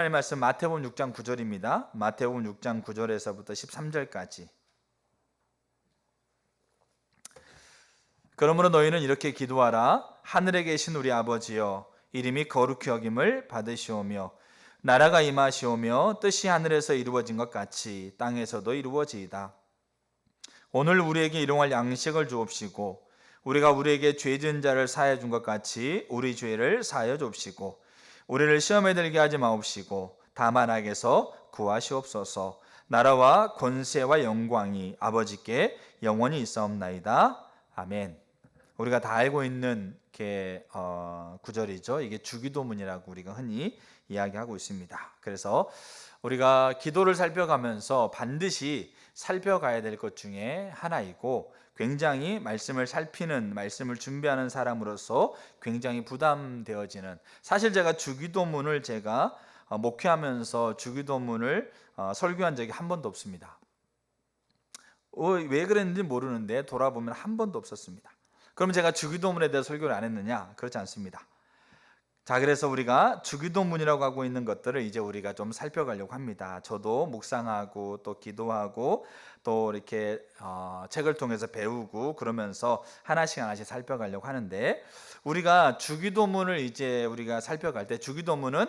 하나님의 말씀 마태복음 6장 9절입니다. 마태복음 6장 9절에서부터 13절까지. 그러므로 너희는 이렇게 기도하라. 하늘에 계신 우리 아버지여, 이름이 거룩히 여김을 받으시오며 나라가 임하시오며 뜻이 하늘에서 이루어진 것 같이 땅에서도 이루어지이다. 오늘 우리에게 일용할 양식을 주옵시고 우리가 우리에게 죄 지은 자를 사하여 준 것 같이 우리 죄를 사하여 줍시고 우리를 시험에 들게 하지 마옵시고 다만 악에서 구하시옵소서. 나라와 권세와 영광이 아버지께 영원히 있사옵나이다. 아멘. 우리가 다 알고 있는 구절이죠. 이게 주기도문이라고 우리가 흔히 이야기하고 있습니다. 그래서 우리가 기도를 살펴가면서 반드시 살펴가야 될 것 중에 하나이고, 굉장히 말씀을 살피는, 말씀을 준비하는 사람으로서 굉장히 부담되어지는, 사실 제가 주기도문을 목회하면서 주기도문을 설교한 적이 한 번도 없습니다. 왜 그랬는지 모르는데 돌아보면 한 번도 없었습니다. 그럼 제가 주기도문에 대해 설교를 안 했느냐? 그렇지 않습니다. 자, 그래서 우리가 주기도문이라고 하고 있는 것들을 이제 우리가 좀 살펴가려고 합니다. 저도 묵상하고 또 기도하고 또 이렇게 책을 통해서 배우고 그러면서 하나씩 살펴가려고 하는데, 우리가 주기도문을 이제 우리가 살펴갈 때 주기도문은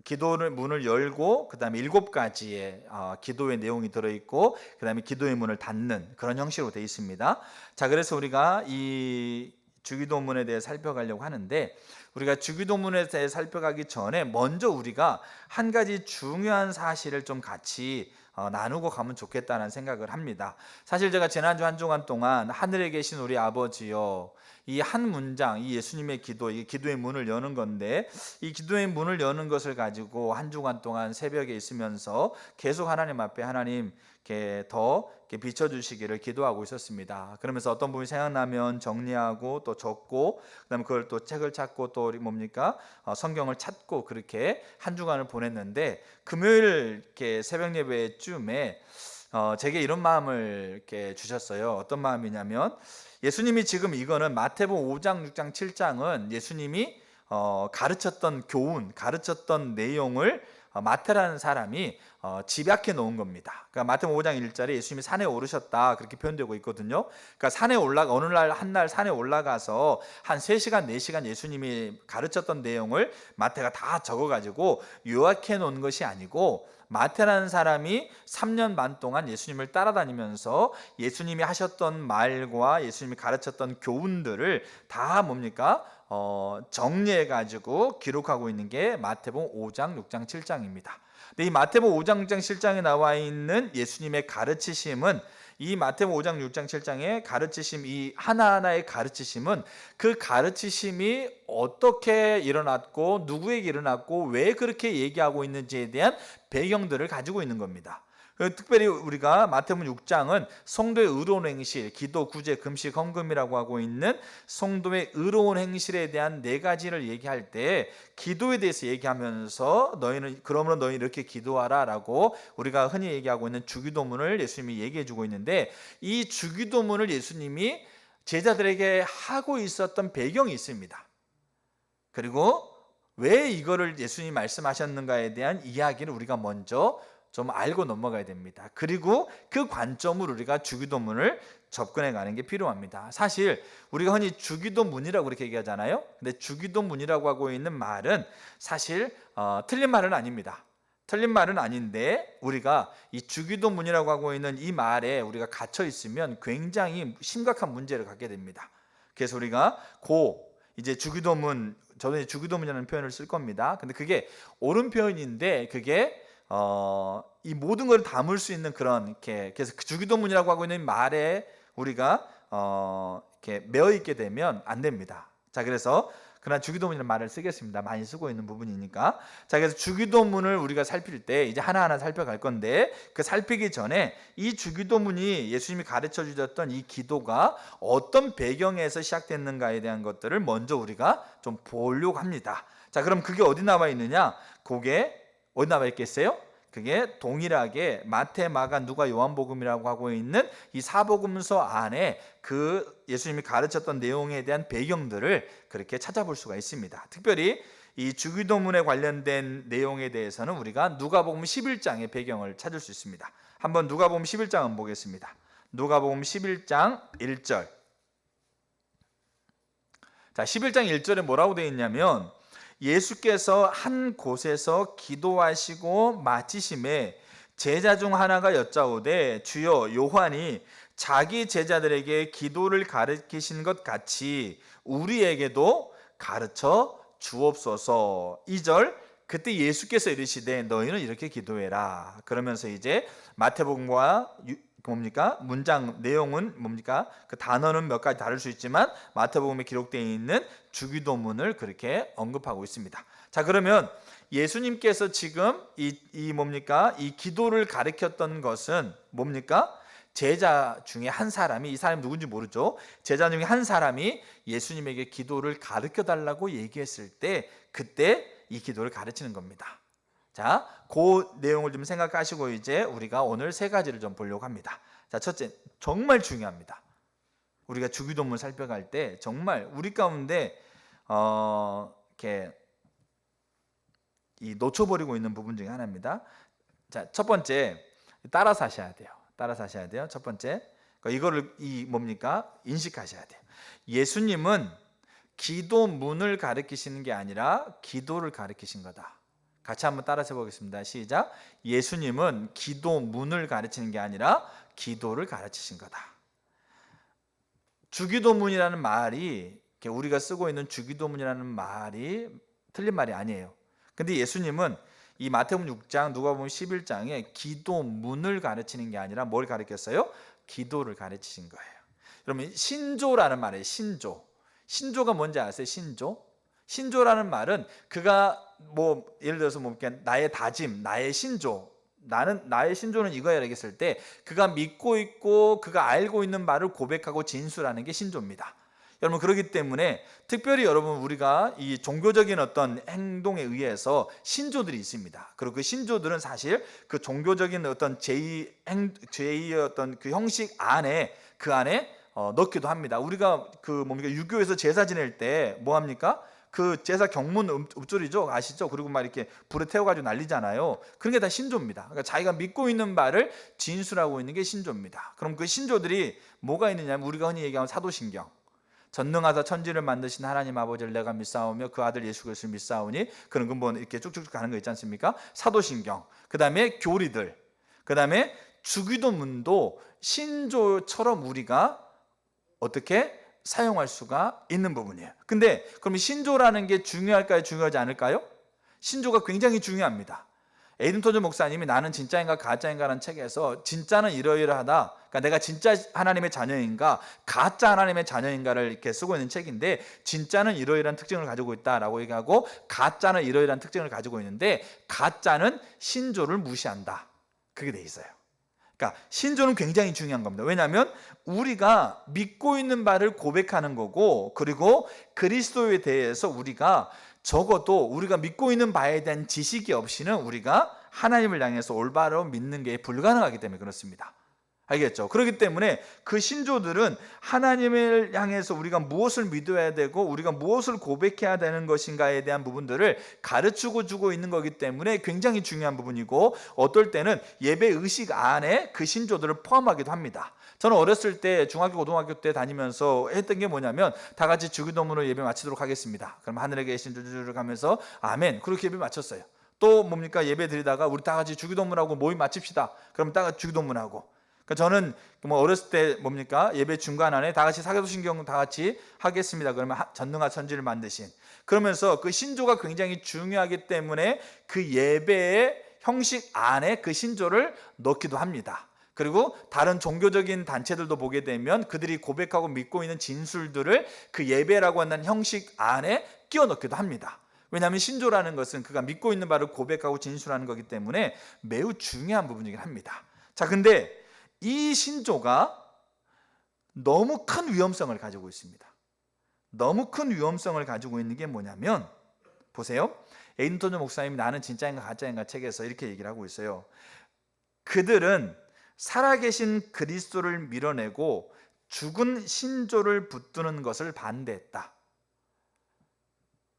기도를 문을 열고 그다음에 7가지의 기도의 내용이 들어있고 그다음에 기도의 문을 닫는 그런 형식으로 되어 있습니다. 자, 그래서 우리가 이 주기도문에 대해 살펴가려고 하는데, 우리가 주기도문에 대해 살펴가기 전에 먼저 우리가 한 가지 중요한 사실을 좀 같이 나누고 가면 좋겠다는 생각을 합니다. 사실 제가 지난주 한 주간 동안 하늘에 계신 우리 아버지요, 이 한 문장, 이 예수님의 기도, 이 기도의 문을 여는 건데, 이 기도의 문을 여는 것을 가지고 한 주간 동안 새벽에 있으면서 계속 하나님 앞에 하나님 더 비춰주시기를 기도하고 있었습니다. 그러면서 어떤 부분이 생각나면 정리하고 또 적고 그다음에 그걸 또 책을 찾고 또 성경을 찾고 그렇게 한 주간을 보냈는데, 금요일 새벽 예배쯤에 제게 이런 마음을 이렇게 주셨어요. 어떤 마음이냐면, 예수님이 지금 이거는 마태복음 5장, 6장, 7장은 예수님이 가르쳤던 교훈, 가르쳤던 내용을 마태라는 사람이 집약해 놓은 겁니다. 그러니까 마태복음 5장 1절에 예수님이 산에 오르셨다 그렇게 표현되고 있거든요. 그러니까 어느 날 한 날 산에 올라가서 한 3시간, 4시간 예수님이 가르쳤던 내용을 마태가 다 적어가지고 요약해 놓은 것이 아니고, 마태라는 사람이 3년 반 동안 예수님을 따라다니면서 예수님이 하셨던 말과 예수님이 가르쳤던 교훈들을 다 정리해가지고 기록하고 있는 게 마태복음 5장, 6장, 7장입니다. 근데 이 마태복음 5장, 6장, 7장에 나와 있는 예수님의 가르치심은, 이 마태복음 5장, 6장, 7장의 가르치심, 이 하나하나의 가르치심은 그 가르치심이 어떻게 일어났고 누구에게 일어났고 왜 그렇게 얘기하고 있는지에 대한 배경들을 가지고 있는 겁니다. 특별히 우리가 마태복음 6장은 성도의 의로운 행실, 기도, 구제, 금식, 헌금이라고 하고 있는 성도의 의로운 행실에 대한 4가지를 얘기할 때, 기도에 대해서 얘기하면서 그러므로 너희는 이렇게 기도하라 라고 우리가 흔히 얘기하고 있는 주기도문을 예수님이 얘기해 주고 있는데, 이 주기도문을 예수님이 제자들에게 하고 있었던 배경이 있습니다. 그리고 왜 이거를 예수님이 말씀하셨는가에 대한 이야기를 우리가 먼저 좀 알고 넘어가야 됩니다. 그리고 그 관점으로 우리가 주기도문을 접근해 가는 게 필요합니다. 사실 우리가 흔히 주기도문이라고 그렇게 얘기하잖아요. 근데 주기도문이라고 하고 있는 말은 사실 틀린 말은 아닙니다. 틀린 말은 아닌데, 우리가 이 주기도문이라고 하고 있는 이 말에 우리가 갇혀 있으면 굉장히 심각한 문제를 갖게 됩니다. 그래서 우리가 이제 주기도문, 저는 주기도문이라는 표현을 쓸 겁니다. 근데 그게 옳은 표현인데, 그게 이 모든 걸 담을 수 있는 그래서 그 주기도문이라고 하고 있는 말에 우리가 이렇게 매어 있게 되면 안 됩니다. 자, 그래서 그러나 주기도문이라는 말을 쓰겠습니다. 많이 쓰고 있는 부분이니까. 자, 그래서 주기도문을 우리가 살필 때 이제 하나하나 살펴갈 건데, 그 살피기 전에 이 주기도문이 예수님이 가르쳐 주셨던 이 기도가 어떤 배경에서 시작됐는가에 대한 것들을 먼저 우리가 좀 보려고 합니다. 자, 그럼 그게 어디 나와 있느냐? 그게 어디 나와 있겠어요? 그게 동일하게 마태, 마가, 누가, 요한복음이라고 하고 있는 이 사복음서 안에 그 예수님이 가르쳤던 내용에 대한 배경들을 그렇게 찾아볼 수가 있습니다. 특별히 이 주기도문에 관련된 내용에 대해서는 우리가 누가복음 11장의 배경을 찾을 수 있습니다. 한번 누가복음 11장 한번 보겠습니다. 누가복음 11장 1절. 자, 11장 1절에 뭐라고 되어 있냐면 예수께서 한 곳에서 기도하시고 마치심에 제자 중 하나가 여짜오되 주여 요한이 자기 제자들에게 기도를 가르치신 것 같이 우리에게도 가르쳐 주옵소서. 2절 그때 예수께서 이르시되 너희는 이렇게 기도해라. 그러면서 이제 마태복음과 뭡니까? 문장 내용은 뭡니까? 그 단어는 몇 가지 다를 수 있지만 마태복음에 기록되어 있는 주기도문을 그렇게 언급하고 있습니다. 자, 그러면 예수님께서 지금 이 뭡니까? 이 기도를 가르쳤던 것은 뭡니까? 제자 중에 한 사람이, 이 사람이 누군지 모르죠. 제자 중에 한 사람이 예수님에게 기도를 가르쳐 달라고 얘기했을 때 그때 이 기도를 가르치는 겁니다. 자, 그 내용을 좀 생각하시고 이제 우리가 오늘 세 가지를 좀 보려고 합니다. 자, 첫째, 정말 중요합니다. 우리가 주기도문 살펴갈 때 정말 우리 가운데 이렇게 놓쳐버리고 있는 부분 중에 하나입니다. 자, 첫 번째, 따라서 하셔야 돼요. 따라서 하셔야 돼요. 첫 번째, 이거를 뭡니까? 인식하셔야 돼요. 예수님은 기도문을 가르치시는 게 아니라 기도를 가르치신 거다. 같이 한번 따라서 해보겠습니다. 시작. 예수님은 기도문을 가르치는 게 아니라 기도를 가르치신 거다. 주기도문이라는 말이, 우리가 쓰고 있는 주기도문이라는 말이 틀린 말이 아니에요. 근데 예수님은 이 마태복음 6장, 누가복음 11장에 기도문을 가르치는 게 아니라 뭘 가르쳤어요? 기도를 가르치신 거예요. 그러면 신조라는 말이에요. 신조. 신조가 뭔지 아세요? 신조? 신조라는 말은 그가 예를 들어서 나의 다짐, 나의 신조, 나의 신조는 이거야 이렇게 했을 때 그가 믿고 있고 그가 알고 있는 말을 고백하고 진술하는 게 신조입니다. 여러분, 그렇기 때문에 특별히 여러분 우리가 이 종교적인 어떤 행동에 의해서 신조들이 있습니다. 그리고 그 신조들은 사실 그 종교적인 어떤 제2의 어떤 그 형식 안에 그 안에 넣기도 합니다. 우리가 유교에서 제사 지낼 때 뭐 합니까? 그 제사 경문 읊조리죠, 아시죠? 그리고 막 이렇게 불에 태워가지고 난리잖아요. 그런 게 다 신조입니다. 그러니까 자기가 믿고 있는 바를 진술하고 있는 게 신조입니다. 그럼 그 신조들이 뭐가 있느냐면 우리가 흔히 얘기하는 사도신경. 전능하사 천지를 만드신 하나님 아버지를 내가 믿사오며 그 아들 예수 그리스도를 믿사오니, 그런 근본 이렇게 쭉쭉쭉 가는 거 있지 않습니까? 사도신경. 그 다음에 교리들. 그 다음에 주기도문도 신조처럼 우리가 어떻게 사용할 수가 있는 부분이에요. 근데 그럼 신조라는 게 중요할까요? 중요하지 않을까요? 신조가 굉장히 중요합니다. 에이든 토저 목사님이 나는 진짜인가 가짜인가라는 책에서 진짜는 이러이러하다, 그러니까 내가 진짜 하나님의 자녀인가 가짜 하나님의 자녀인가를 이렇게 쓰고 있는 책인데, 진짜는 이러이러한 특징을 가지고 있다라고 얘기하고 가짜는 이러이러한 특징을 가지고 있는데, 가짜는 신조를 무시한다, 그게 돼 있어요. 그러니까 신조는 굉장히 중요한 겁니다. 왜냐하면 우리가 믿고 있는 바를 고백하는 거고, 그리고 그리스도에 대해서 우리가 적어도 우리가 믿고 있는 바에 대한 지식이 없이는 우리가 하나님을 향해서 올바로 믿는 게 불가능하기 때문에 그렇습니다. 알겠죠? 그렇기 때문에 그 신조들은 하나님을 향해서 우리가 무엇을 믿어야 되고 우리가 무엇을 고백해야 되는 것인가에 대한 부분들을 가르치고 주고 있는 거기 때문에 굉장히 중요한 부분이고, 어떨 때는 예배 의식 안에 그 신조들을 포함하기도 합니다. 저는 어렸을 때 중학교 고등학교 때 다니면서 했던 게 뭐냐면 다 같이 주기도문으로 예배 마치도록 하겠습니다. 그럼 하늘에 계신 주주를 가면서 아멘, 그렇게 예배 마쳤어요. 또 뭡니까? 예배 드리다가 우리 다 같이 주기도문하고 모임 마칩시다. 그럼 다 같이 주기도문하고. 그러니까 저는 어렸을 때 뭡니까? 예배 중간 안에 다 같이 사도신경 다 같이 하겠습니다. 그러면 전능한 천지를 만드신. 그러면서 그 신조가 굉장히 중요하기 때문에 그 예배의 형식 안에 그 신조를 넣기도 합니다. 그리고 다른 종교적인 단체들도 보게 되면 그들이 고백하고 믿고 있는 진술들을 그 예배라고 하는 형식 안에 끼워 넣기도 합니다. 왜냐하면 신조라는 것은 그가 믿고 있는 바를 고백하고 진술하는 거기 때문에 매우 중요한 부분이긴 합니다. 자, 근데 이 신조가 너무 큰 위험성을 가지고 있습니다. 너무 큰 위험성을 가지고 있는 게 뭐냐면, 보세요. 에이든 토저 목사님이 나는 진짜인가 가짜인가 책에서 이렇게 얘기를 하고 있어요. 그들은 살아계신 그리스도를 밀어내고 죽은 신조를 붙드는 것을 반대했다.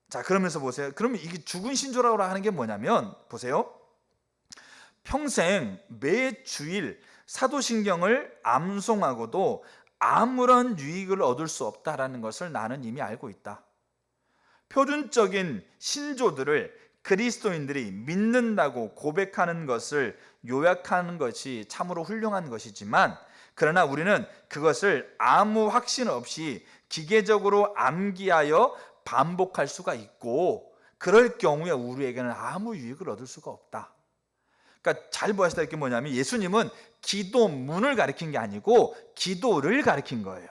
자, 그러면서 보세요. 그러면 이게 죽은 신조라고 하는 게 뭐냐면, 보세요. 평생 매 주일 사도신경을 암송하고도 아무런 유익을 얻을 수 없다라는 것을 나는 이미 알고 있다. 표준적인 신조들을 그리스도인들이 믿는다고 고백하는 것을 요약하는 것이 참으로 훌륭한 것이지만, 그러나 우리는 그것을 아무 확신 없이 기계적으로 암기하여 반복할 수가 있고, 그럴 경우에 우리에게는 아무 유익을 얻을 수가 없다. 그러니까 잘 보셔야 될 게 뭐냐면, 예수님은 기도문을 가르친 게 아니고 기도를 가르친 거예요.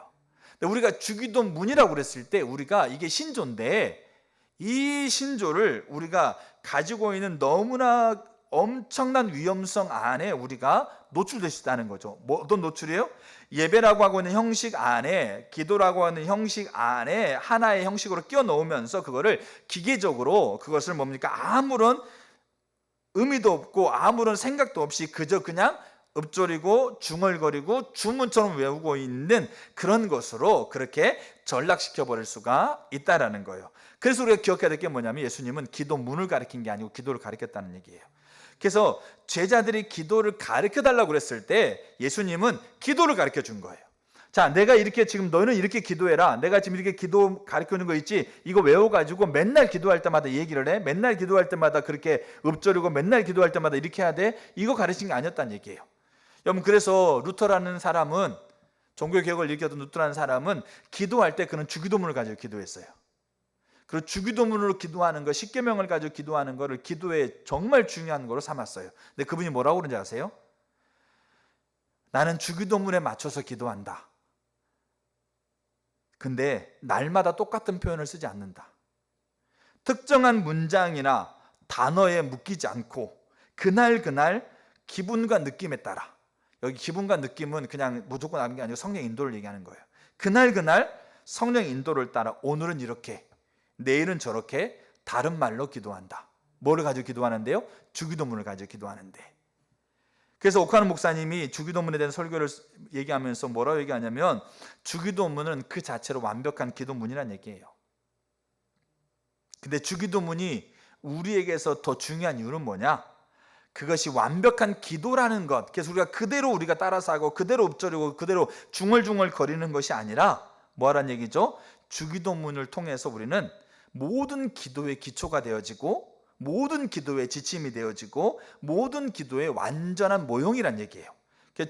우리가 주기도문이라고 그랬을 때 우리가 이게 신조인데, 이 신조를 우리가 가지고 있는 너무나 엄청난 위험성 안에 우리가 노출될 수 있다는 거죠. 어떤 노출이에요? 예배라고 하고 있는 형식 안에, 기도라고 하는 형식 안에 하나의 형식으로 끼워 넣으면서 그거를 기계적으로, 그것을 뭡니까? 아무런 의미도 없고 아무런 생각도 없이 그저 그냥 읊조리고 중얼거리고 주문처럼 외우고 있는 그런 것으로 그렇게 전락시켜 버릴 수가 있다라는 거예요. 그래서 우리가 기억해야 될 게 뭐냐면, 예수님은 기도문을 가르친 게 아니고 기도를 가르쳤다는 얘기예요. 그래서 제자들이 기도를 가르쳐 달라고 그랬을 때 예수님은 기도를 가르쳐 준 거예요. 자, 내가 이렇게 지금 너는 이렇게 기도해라. 내가 지금 이렇게 기도 가르쳐 주는 거 있지? 이거 외워가지고 맨날 기도할 때마다 얘기를 해. 맨날 기도할 때마다 그렇게 읊조리고 맨날 기도할 때마다 이렇게 해야 돼. 이거 가르친 게 아니었다는 얘기예요. 여러분, 그래서 루터라는 사람은, 종교개혁을 일으켰던 루터라는 사람은 기도할 때 그는 주기도문을 가지고 기도했어요. 그리고 주기도문으로 기도하는 거, 십계명을 가지고 기도하는 거를 기도에 정말 중요한 거로 삼았어요. 근데 그분이 뭐라고 그러는지 아세요? 나는 주기도문에 맞춰서 기도한다. 근데 날마다 똑같은 표현을 쓰지 않는다. 특정한 문장이나 단어에 묶이지 않고 그날 기분과 느낌에 따라, 여기 기분과 느낌은 그냥 무조건 하는 게 아니고 성령 인도를 얘기하는 거예요. 그날 성령 인도를 따라 오늘은 이렇게, 내일은 저렇게 다른 말로 기도한다. 뭐를 가지고 기도하는데요? 주기도문을 가지고 기도하는데. 그래서 오카노 목사님이 주기도문에 대한 설교를 얘기하면서 뭐라고 얘기하냐면, 주기도문은 그 자체로 완벽한 기도문이라는 얘기예요. 근데 주기도문이 우리에게서 더 중요한 이유는 뭐냐? 그것이 완벽한 기도라는 것, 그래서 우리가 따라서 하고 그대로 읊조리고 그대로 중얼중얼 거리는 것이 아니라 뭐하란 얘기죠? 주기도문을 통해서 우리는 모든 기도의 기초가 되어지고, 모든 기도의 지침이 되어지고, 모든 기도의 완전한 모형이란 얘기예요.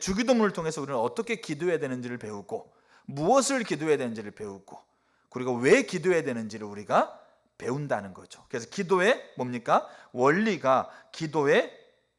주기도문을 통해서 우리는 어떻게 기도해야 되는지를 배우고, 무엇을 기도해야 되는지를 배우고, 그리고 왜 기도해야 되는지를 우리가 배운다는 거죠. 그래서 기도의 뭡니까? 원리가, 기도의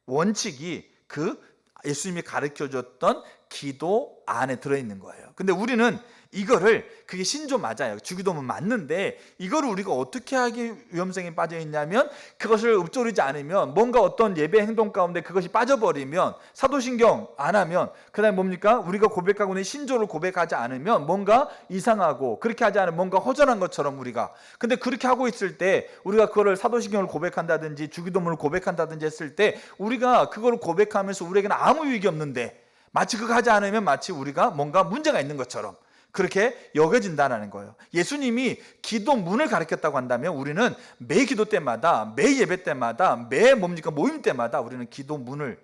원칙이 그 예수님이 가르쳐줬던 기도 안에 들어있는 거예요. 근데 우리는 이거를, 그게 신조 맞아요. 주기도문 맞는데 이거를 우리가 어떻게 하기 위험성에 빠져 있냐면, 그것을 읊조리지 않으면, 뭔가 어떤 예배 행동 가운데 그것이 빠져버리면, 사도신경 안 하면, 그 다음에 뭡니까? 우리가 고백하고 있는 신조를 고백하지 않으면 뭔가 이상하고, 그렇게 하지 않으면 뭔가 허전한 것처럼 우리가. 근데 그렇게 하고 있을 때 우리가 그거를 사도신경을 고백한다든지 주기도문을 고백한다든지 했을 때 우리가 그거를 고백하면서 우리에게는 아무 유익이 없는데, 마치 그거 하지 않으면 마치 우리가 뭔가 문제가 있는 것처럼 그렇게 여겨진다는 거예요. 예수님이 기도문을 가르쳤다고 한다면 우리는 매 기도 때마다, 매 예배 때마다, 매 모임 때마다 우리는 기도문을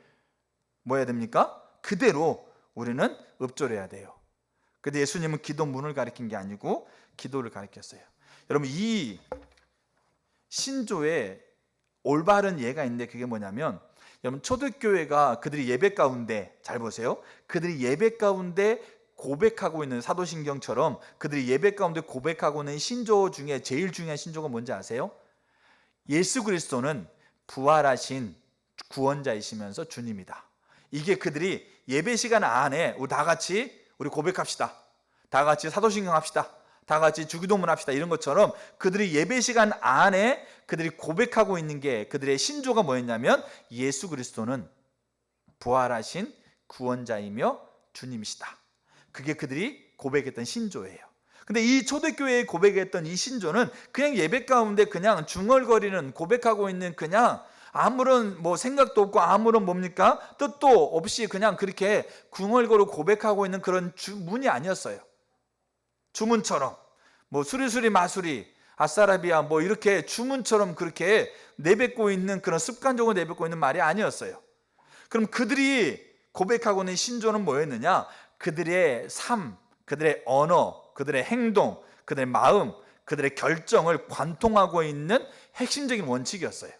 뭐 해야 됩니까? 그대로 우리는 읊조려야 돼요. 근데 예수님은 기도문을 가르친 게 아니고 기도를 가르쳤어요. 여러분, 이 신조의 올바른 예가 있는데, 그게 뭐냐면, 여러분, 초대교회가 그들이 예배 가운데, 잘 보세요, 그들이 예배 가운데 고백하고 있는, 사도신경처럼 그들이 예배 가운데 고백하고 있는 신조 중에 제일 중요한 신조가 뭔지 아세요? 예수 그리스도는 부활하신 구원자이시면서 주님이다. 이게 그들이 예배 시간 안에 우리 다 같이 우리 고백합시다, 다 같이 사도신경 합시다, 다 같이 주기도문 합시다, 이런 것처럼 그들이 예배 시간 안에 그들이 고백하고 있는 게, 그들의 신조가 뭐였냐면, 예수 그리스도는 부활하신 구원자이며 주님이시다. 그게 그들이 고백했던 신조예요. 근데 이 초대교회에 고백했던 이 신조는 그냥 예배 가운데 그냥 중얼거리는, 고백하고 있는, 그냥 아무런 생각도 없고 아무런 뜻도 없이 그냥 그렇게 중얼거리고 고백하고 있는 그런 주문이 아니었어요. 주문처럼 수리수리 마수리, 아싸라비아 뭐 이렇게 주문처럼 그렇게 내뱉고 있는 그런 습관적으로 내뱉고 있는 말이 아니었어요. 그럼 그들이 고백하고 있는 신조는 뭐였느냐? 그들의 삶, 그들의 언어, 그들의 행동, 그들의 마음, 그들의 결정을 관통하고 있는 핵심적인 원칙이었어요.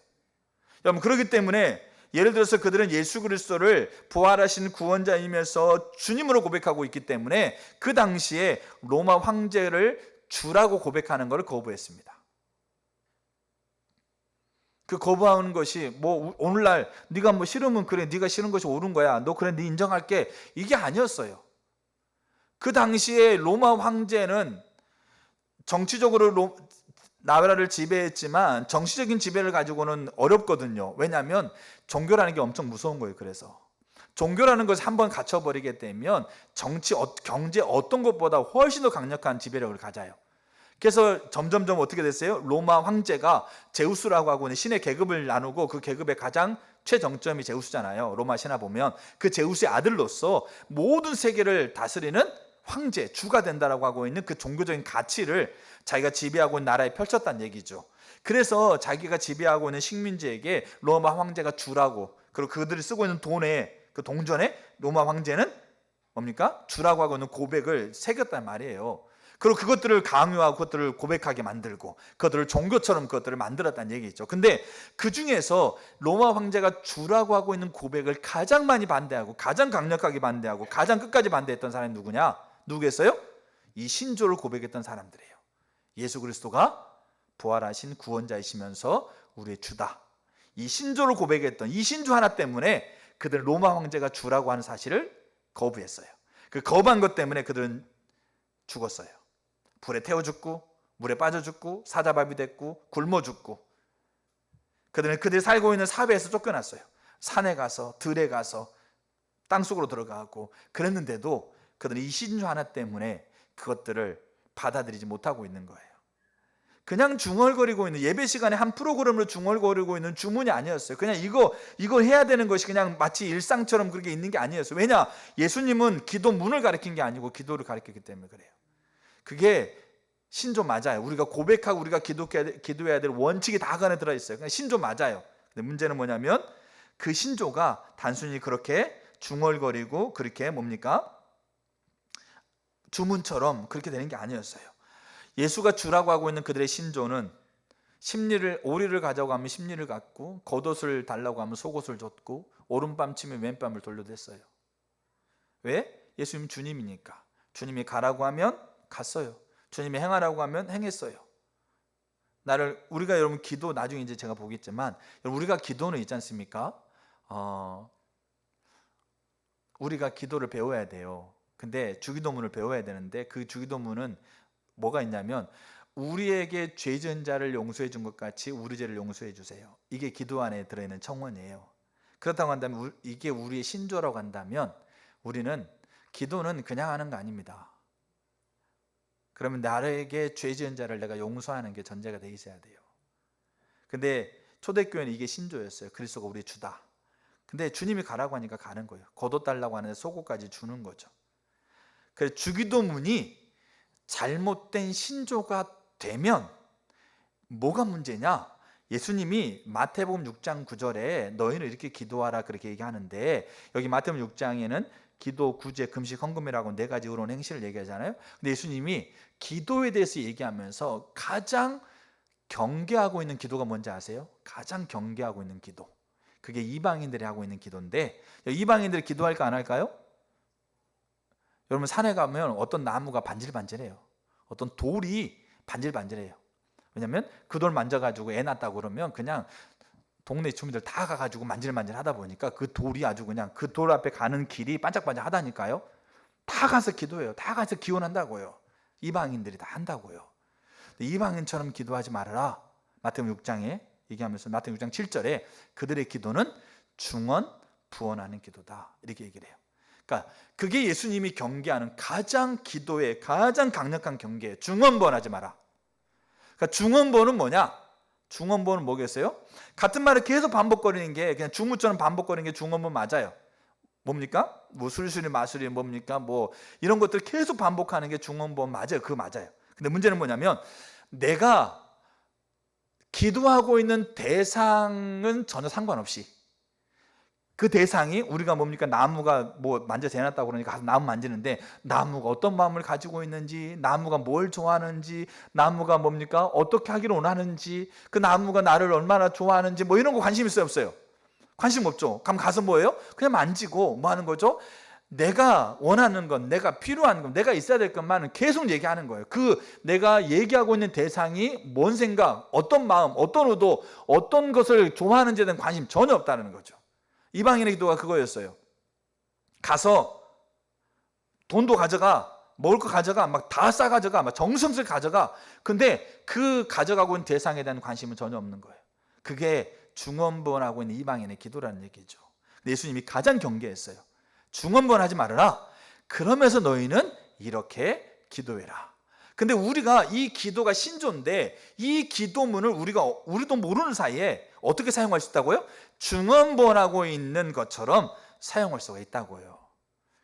여러분, 그렇기 때문에 예를 들어서 그들은 예수 그리스도를 부활하신 구원자이면서 주님으로 고백하고 있기 때문에 그 당시에 로마 황제를 주라고 고백하는 것을 거부했습니다. 그 거부하는 것이 뭐 오늘날 네가 뭐 싫으면 그래, 네가 싫은 것이 옳은 거야, 너 그래, 네 인정할게, 이게 아니었어요. 그 당시에 로마 황제는 정치적으로 나라를 지배했지만 정치적인 지배를 가지고는 어렵거든요. 왜냐하면 종교라는 게 엄청 무서운 거예요. 그래서 종교라는 것을 한번 갇혀버리게 되면 정치, 경제 어떤 것보다 훨씬 더 강력한 지배력을 가져요. 그래서 점점점 어떻게 됐어요? 로마 황제가 제우스라고 하고 있는 신의 계급을 나누고 그 계급의 가장 최정점이 제우스잖아요. 로마 신화 보면 그 제우스의 아들로서 모든 세계를 다스리는 황제, 주가 된다라고 하고 있는 그 종교적인 가치를 자기가 지배하고 있는 나라에 펼쳤다는 얘기죠. 그래서 자기가 지배하고 있는 식민지에게 로마 황제가 주라고, 그리고 그들이 쓰고 있는 돈에, 그 동전에 로마 황제는 뭡니까? 주라고 하고 있는 고백을 새겼단 말이에요. 그리고 그것들을 강요하고 그것들을 고백하게 만들고 그것들을 종교처럼 그것들을 만들었다는 얘기죠. 근데 그 중에서 로마 황제가 주라고 하고 있는 고백을 가장 많이 반대하고 가장 강력하게 반대하고 가장 끝까지 반대했던 사람이 누구냐? 누구겠어요? 이 신조를 고백했던 사람들이에요. 예수 그리스도가 부활하신 구원자이시면서 우리의 주다. 이 신조를 고백했던 이 신조 하나 때문에 그들은 로마 황제가 주라고 하는 사실을 거부했어요. 그 거부한 것 때문에 그들은 죽었어요. 불에 태워 죽고 물에 빠져 죽고 사자밥이 됐고 굶어 죽고, 그들은 그들이 살고 있는 사회에서 쫓겨났어요. 산에 가서 들에 가서 땅속으로 들어가고 그랬는데도 그들은 이 신조 하나 때문에 그것들을 받아들이지 못하고 있는 거예요. 그냥 중얼거리고 있는, 예배 시간에 한 프로그램으로 중얼거리고 있는 주문이 아니었어요. 그냥 이거 해야 되는 것이 그냥 마치 일상처럼 그렇게 있는 게 아니었어요. 왜냐? 예수님은 기도문을 가르친 게 아니고 기도를 가르쳤기 때문에 그래요. 그게 신조 맞아요. 우리가 고백하고 우리가 기도해야 될 원칙이 다 그 안에 들어있어요. 그냥 신조 맞아요. 근데 문제는 뭐냐면 그 신조가 단순히 그렇게 중얼거리고 그렇게 뭡니까? 주문처럼 그렇게 되는 게 아니었어요. 예수가 주라고 하고 있는 그들의 신조는 오리를 가져가고 하면 심리를 갖고, 겉옷을 달라고 하면 속옷을 줬고, 오른밤 치면 왼밤을 돌려댔어요. 왜? 예수님 주님이니까. 주님이 가라고 하면 갔어요. 주님이 행하라고 하면 행했어요. 우리가 여러분 기도, 나중에 이제 제가 보겠지만 우리가 기도는 있지 않습니까? 우리가 기도를 배워야 돼요. 근데 주기도문을 배워야 되는데 그 주기도문은 뭐가 있냐면 우리에게 죄 지은 자를 용서해 준 것 같이 우리 죄를 용서해 주세요. 이게 기도 안에 들어있는 청원이에요. 그렇다고 한다면 이게 우리의 신조라고 한다면 우리는 기도는 그냥 하는 거 아닙니다. 그러면 나에게 죄 지은 자를 내가 용서하는 게 전제가 돼 있어야 돼요. 근데 초대교회는 이게 신조였어요. 그리스도가 우리의 주다. 근데 주님이 가라고 하니까 가는 거예요. 겉옷 달라고 하는데 속옷까지 주는 거죠. 그래서 주기도문이 잘못된 신조가 되면 뭐가 문제냐? 예수님이 마태복음 6장 9절에 너희는 이렇게 기도하라 그렇게 얘기하는데, 여기 마태복음 6장에는 기도, 구제, 금식, 헌금이라고 네 가지 의로운 행실을 얘기하잖아요. 근데 예수님이 기도에 대해서 얘기하면서 가장 경계하고 있는 기도가 뭔지 아세요? 가장 경계하고 있는 기도, 그게 이방인들이 하고 있는 기도인데, 이방인들이 기도할까 안 할까요? 여러분 산에 가면 어떤 나무가 반질반질해요. 어떤 돌이 반질반질해요. 왜냐하면 그 돌 만져가지고 애 낳았다고 그러면 그냥 동네 주민들 다 가가지고 만질만질 하다 보니까 그 돌이 아주 그냥 그 돌 앞에 가는 길이 반짝반짝 하다니까요. 다 가서 기도해요. 다 가서 기원한다고요. 이방인들이 다 한다고요. 이방인처럼 기도하지 말아라. 마태복음 6장에 얘기하면서 마태복음 6장 7절에 그들의 기도는 중언 부언하는 기도다 이렇게 얘기를 해요. 그러니까 그게 예수님이 경계하는 가장 기도의 가장 강력한 경계, 중언부언하지 마라. 그러니까 중언부언은 뭐냐? 중언부언은 뭐겠어요? 같은 말을 계속 반복거리는 게, 그냥 중무처럼 반복거리는 게 중언부언 맞아요. 뭡니까? 뭐 술술이 마술이 뭡니까? 뭐 이런 것들 계속 반복하는 게 중언부언 맞아요. 그거 맞아요. 근데 문제는 뭐냐면 내가 기도하고 있는 대상은 전혀 상관없이 그 대상이 우리가 뭡니까? 나무가 뭐 만져 대놨다고 그러니까 가서 나무 만지는데 나무가 어떤 마음을 가지고 있는지, 나무가 뭘 좋아하는지, 나무가 뭡니까? 어떻게 하기를 원하는지, 그 나무가 나를 얼마나 좋아하는지 뭐 이런 거 관심 있어요, 없어요? 관심 없죠. 그럼 가서 뭐예요? 그냥 만지고 뭐 하는 거죠? 내가 원하는 건, 내가 필요한 건, 내가 있어야 될 것만은 계속 얘기하는 거예요. 그 내가 얘기하고 있는 대상이 뭔 생각, 어떤 마음, 어떤 의도, 어떤 것을 좋아하는지에 대한 관심 전혀 없다는 거죠. 이방인의 기도가 그거였어요. 가서 돈도 가져가, 먹을 거 가져가, 막 다 싸가져가, 막 정성스레 가져가. 근데 그 가져가고 있는 대상에 대한 관심은 전혀 없는 거예요. 그게 중언부언하고 있는 이방인의 기도라는 얘기죠. 예수님이 가장 경계했어요. 중언부언하지 말아라. 그러면서 너희는 이렇게 기도해라. 근데 우리가 이 기도가 신조인데 이 기도문을 우리도 모르는 사이에 어떻게 사용할 수 있다고요? 중언부언하고 있는 것처럼 사용할 수가 있다고요.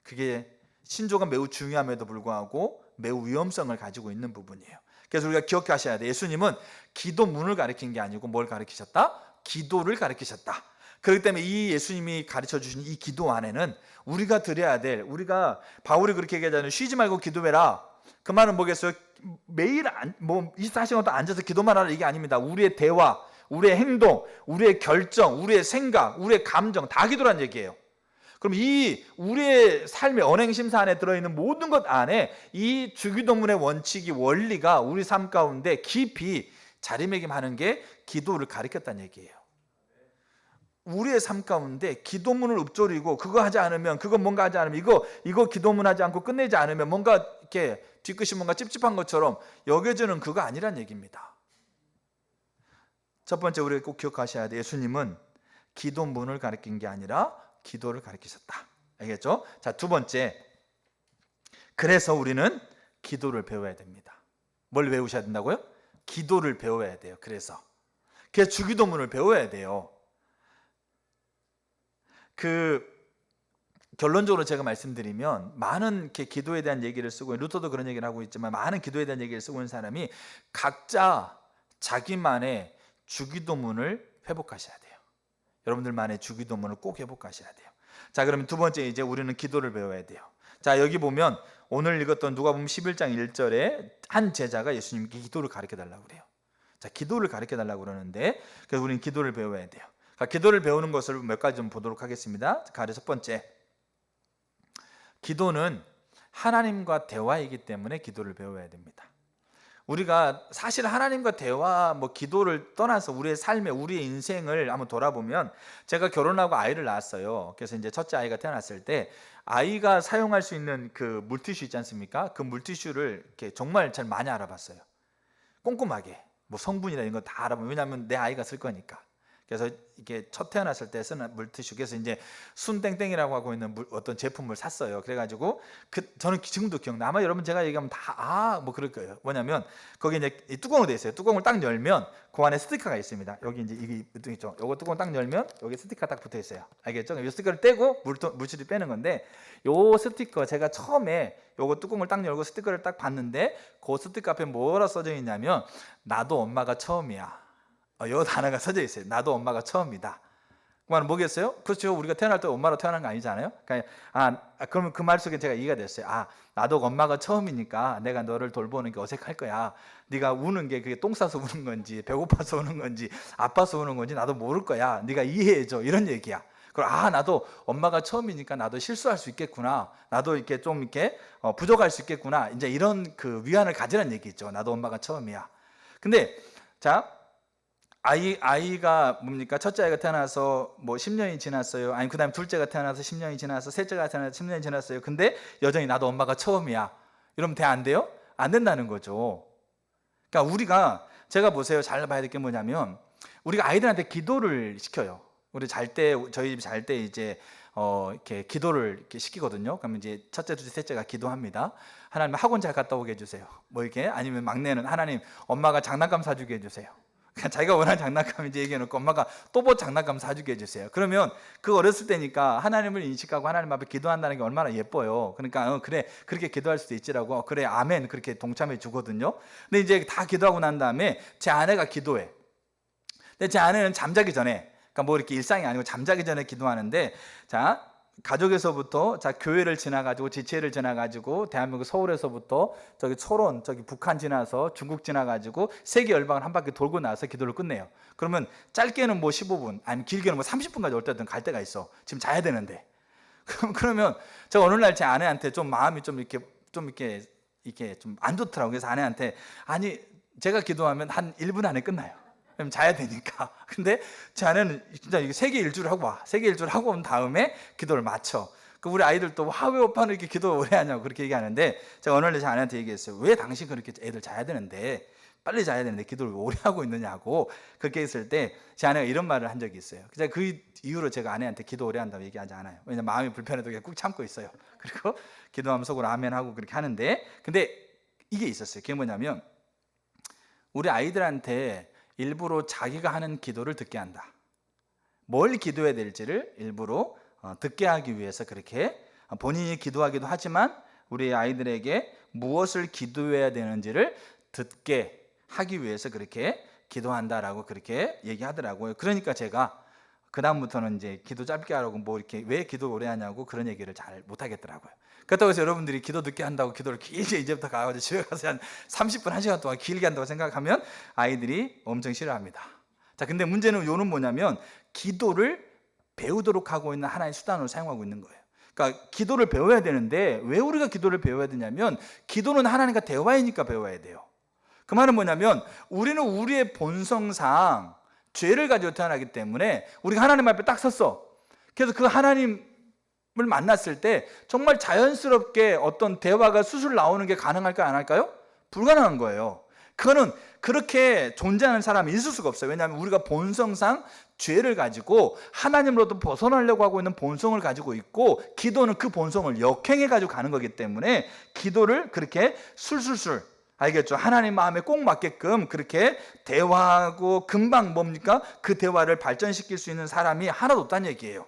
그게 신조가 매우 중요함에도 불구하고 매우 위험성을 가지고 있는 부분이에요. 그래서 우리가 기억하셔야 돼요. 예수님은 기도문을 가르친 게 아니고 뭘 가르치셨다? 기도를 가르치셨다. 그렇기 때문에 이 예수님이 가르쳐 주신 이 기도 안에는 우리가 드려야 될, 우리가 바울이 그렇게 얘기하잖아요. 쉬지 말고 기도해라. 그 말은 뭐겠어요? 매일 24시간 동안 앉아서 기도만 하라 이게 아닙니다. 우리의 대화, 우리의 행동, 우리의 결정, 우리의 생각, 우리의 감정 다 기도란 얘기예요. 그럼 이 우리의 삶의 언행심사 안에 들어있는 모든 것 안에 이 주기도문의 원칙이, 원리가 우리 삶 가운데 깊이 자리매김하는 게 기도를 가르쳤다는 얘기예요. 우리의 삶 가운데 기도문을 읊조리고 그거 하지 않으면, 그거 뭔가 하지 않으면, 이거 기도문 하지 않고 끝내지 않으면 뭔가 이렇게 뒤끝이 뭔가 찝찝한 것처럼 여겨지는 그거 아니란 얘기입니다. 첫 번째 우리가 꼭 기억하셔야 돼요. 예수님은 기도문을 가르친 게 아니라 기도를 가르치셨다. 알겠죠? 자, 두 번째, 그래서 우리는 기도를 배워야 됩니다. 뭘 배우셔야 된다고요? 기도를 배워야 돼요. 그래서 주기도문을 배워야 돼요. 결론적으로 제가 말씀드리면 많은 이렇게 기도에 대한 얘기를 쓰고, 루터도 그런 얘기를 하고 있지만 많은 기도에 대한 얘기를 쓰고 있는 사람이 각자 자기만의 주기도문을 회복하셔야 돼요. 여러분들만의 주기도문을 꼭 회복하셔야 돼요. 자, 그러면 두 번째, 이제 우리는 기도를 배워야 돼요. 자, 여기 보면 오늘 읽었던 누가복음 11장 1절에 한 제자가 예수님께 기도를 가르쳐 달라고 그래요. 자, 기도를 가르쳐 달라고 그러는데, 그래서 우리는 기도를 배워야 돼요. 기도를 배우는 것을 몇 가지 좀 보도록 하겠습니다. 첫 번째, 기도는 하나님과 대화이기 때문에 기도를 배워야 됩니다. 우리가 사실 하나님과 대화, 기도를 떠나서 우리의 삶에, 우리의 인생을 한번 돌아보면, 제가 결혼하고 아이를 낳았어요. 그래서 이제 첫째 아이가 태어났을 때 아이가 사용할 수 있는 그 물티슈 있지 않습니까? 그 물티슈를 이렇게 정말 잘 많이 알아봤어요. 꼼꼼하게 성분이나 이런 거 다 알아보면, 왜냐하면 내 아이가 쓸 거니까. 그래서 이게 첫 태어났을 때 쓰는 물티슈, 그래서 이제 순땡땡이라고 하고 있는 어떤 제품을 샀어요. 그래가지고 저는 지금도 기억나. 아마 여러분 제가 얘기하면 다 그럴 거예요. 뭐냐면 거기 이제 뚜껑으로 돼 있어요. 뚜껑을 딱 열면 그 안에 스티커가 있습니다. 여기 이제 이게 있죠. 요거 뚜껑 딱 열면 여기 스티커 딱 붙어 있어요. 알겠죠? 이 스티커를 떼고 물질을 빼는 건데, 요 스티커 제가 처음에 요거 뚜껑을 딱 열고 스티커를 딱 봤는데 그 스티커 앞에 뭐라 써져 있냐면 나도 엄마가 처음이야. 요 단어가 써져 있어요. 나도 엄마가 처음이다. 그 말은 뭐겠어요? 그렇죠. 우리가 태어날 때 엄마로 태어난 거 아니잖아요. 그러니까 그러면 그 말 속에 제가 이해가 됐어요. 나도 엄마가 처음이니까 내가 너를 돌보는 게 어색할 거야. 네가 우는 게 그게 똥 싸서 우는 건지, 배고파서 우는 건지, 아파서 우는 건지 나도 모를 거야. 네가 이해해줘. 이런 얘기야. 그럼 나도 엄마가 처음이니까 나도 실수할 수 있겠구나. 나도 이렇게 좀 이렇게 부족할 수 있겠구나. 이제 이런 그 위안을 가지라는 얘기죠. 나도 엄마가 처음이야. 근데 자, 아이가 뭡니까? 첫째 아이가 태어나서 10년이 지났어요. 아니, 그 다음에 둘째가 태어나서 10년이 지나서, 셋째가 태어나서 10년이 지났어요. 근데 여전히 나도 엄마가 처음이야. 이러면 안 돼요? 안 된다는 거죠. 그러니까 제가 보세요. 잘 봐야 될 게 뭐냐면, 우리가 아이들한테 기도를 시켜요. 우리 저희 집 잘 때 이제 이렇게 기도를 이렇게 시키거든요. 그러면 이제 첫째, 둘째, 셋째가 기도합니다. 하나님 학원 잘 갔다 오게 해주세요. 이렇게, 아니면 막내는 하나님 엄마가 장난감 사주게 해주세요. 그냥 자기가 원하는 장난감 이제 얘기해놓고 엄마가 또 장난감 사주게 해주세요. 그러면 그 어렸을 때니까 하나님을 인식하고 하나님 앞에 기도한다는 게 얼마나 예뻐요. 그러니까 그래, 그렇게 기도할 수도 있지라고, 그래, 아멘, 그렇게 동참해 주거든요. 근데 이제 다 기도하고 난 다음에 제 아내가 기도해. 근데 제 아내는 잠자기 전에, 그러니까 뭐 이렇게 일상이 아니고 잠자기 전에 기도하는데, 자 가족에서부터, 자 교회를 지나가지고 지체를 지나가지고 대한민국 서울에서부터 저기 초론, 저기 북한 지나서 중국 지나가지고 세계 열방을 한 바퀴 돌고 나서 기도를 끝내요. 그러면 짧게는 뭐 15분, 아니면 길게는 뭐 30분까지 올 때든 갈 때가 있어. 지금 자야 되는데. 그러면 제가 어느 날 제 아내한테 좀 마음이 좀 이렇게 좀 안 좋더라고요. 그래서 아내한테, 아니 제가 기도하면 한 1분 안에 끝나요. 그럼 자야 되니까. 근데 제 아내는 진짜 이게 세계 일주를 하고 와. 세계 일주를 하고 온 다음에 기도를 마쳐. 그 우리 아이들도 와, 왜 오빠는 이렇게 기도 오래 하냐고 그렇게 얘기하는데, 제가 어느 날 제 아내한테 얘기했어요. 왜 당신 그렇게 애들 자야 되는데, 빨리 자야 되는데 기도를 오래 하고 있느냐고. 그렇게 했을 때 제 아내가 이런 말을 한 적이 있어요. 그래서 그 이후로 제가 아내한테 기도 오래 한다고 얘기하지 않아요. 왜냐면 마음이 불편해도 그냥 꾹 참고 있어요. 그리고 기도하면 속으로 아멘 하고 그렇게 하는데, 근데 이게 있었어요. 그게 뭐냐면, 우리 아이들한테 일부러 자기가 하는 기도를 듣게 한다. 뭘 기도해야 될지를 일부러 듣게 하기 위해서 그렇게 본인이 기도하기도 하지만 우리 아이들에게 무엇을 기도해야 되는지를 듣게 하기 위해서 그렇게 기도한다라고 그렇게 얘기하더라고요. 그러니까 제가 그 다음부터는 이제 기도 짧게 하라고 뭐 이렇게 왜 기도 오래 하냐고 그런 얘기를 잘 못하겠더라고요. 그렇다고 해서 여러분들이 기도 늦게 한다고 기도를 길게 이제부터 가가지고 집에 가서 한 30분, 1시간 동안 길게 한다고 생각하면 아이들이 엄청 싫어합니다. 자, 근데 문제는 요는 뭐냐면, 기도를 배우도록 하고 있는 하나의 수단으로 사용하고 있는 거예요. 그러니까 기도를 배워야 되는데, 왜 우리가 기도를 배워야 되냐면, 기도는 하나님과 대화이니까 배워야 돼요. 그 말은 뭐냐면, 우리는 우리의 본성상 죄를 가지고 태어나기 때문에 우리가 하나님 앞에 딱 섰어. 그래서 그 하나님을 만났을 때 정말 자연스럽게 어떤 대화가 수술 나오는 게 가능할까요? 안 할까요? 불가능한 거예요. 그거는 그렇게 존재하는 사람이 있을 수가 없어요. 왜냐하면 우리가 본성상 죄를 가지고 하나님으로부터 벗어나려고 하고 있는 본성을 가지고 있고, 기도는 그 본성을 역행해 가지고 가는 거기 때문에 기도를 그렇게 술술술, 알겠죠? 하나님 마음에 꼭 맞게끔 그렇게 대화하고 금방 뭡니까? 그 대화를 발전시킬 수 있는 사람이 하나도 없다는 얘기예요.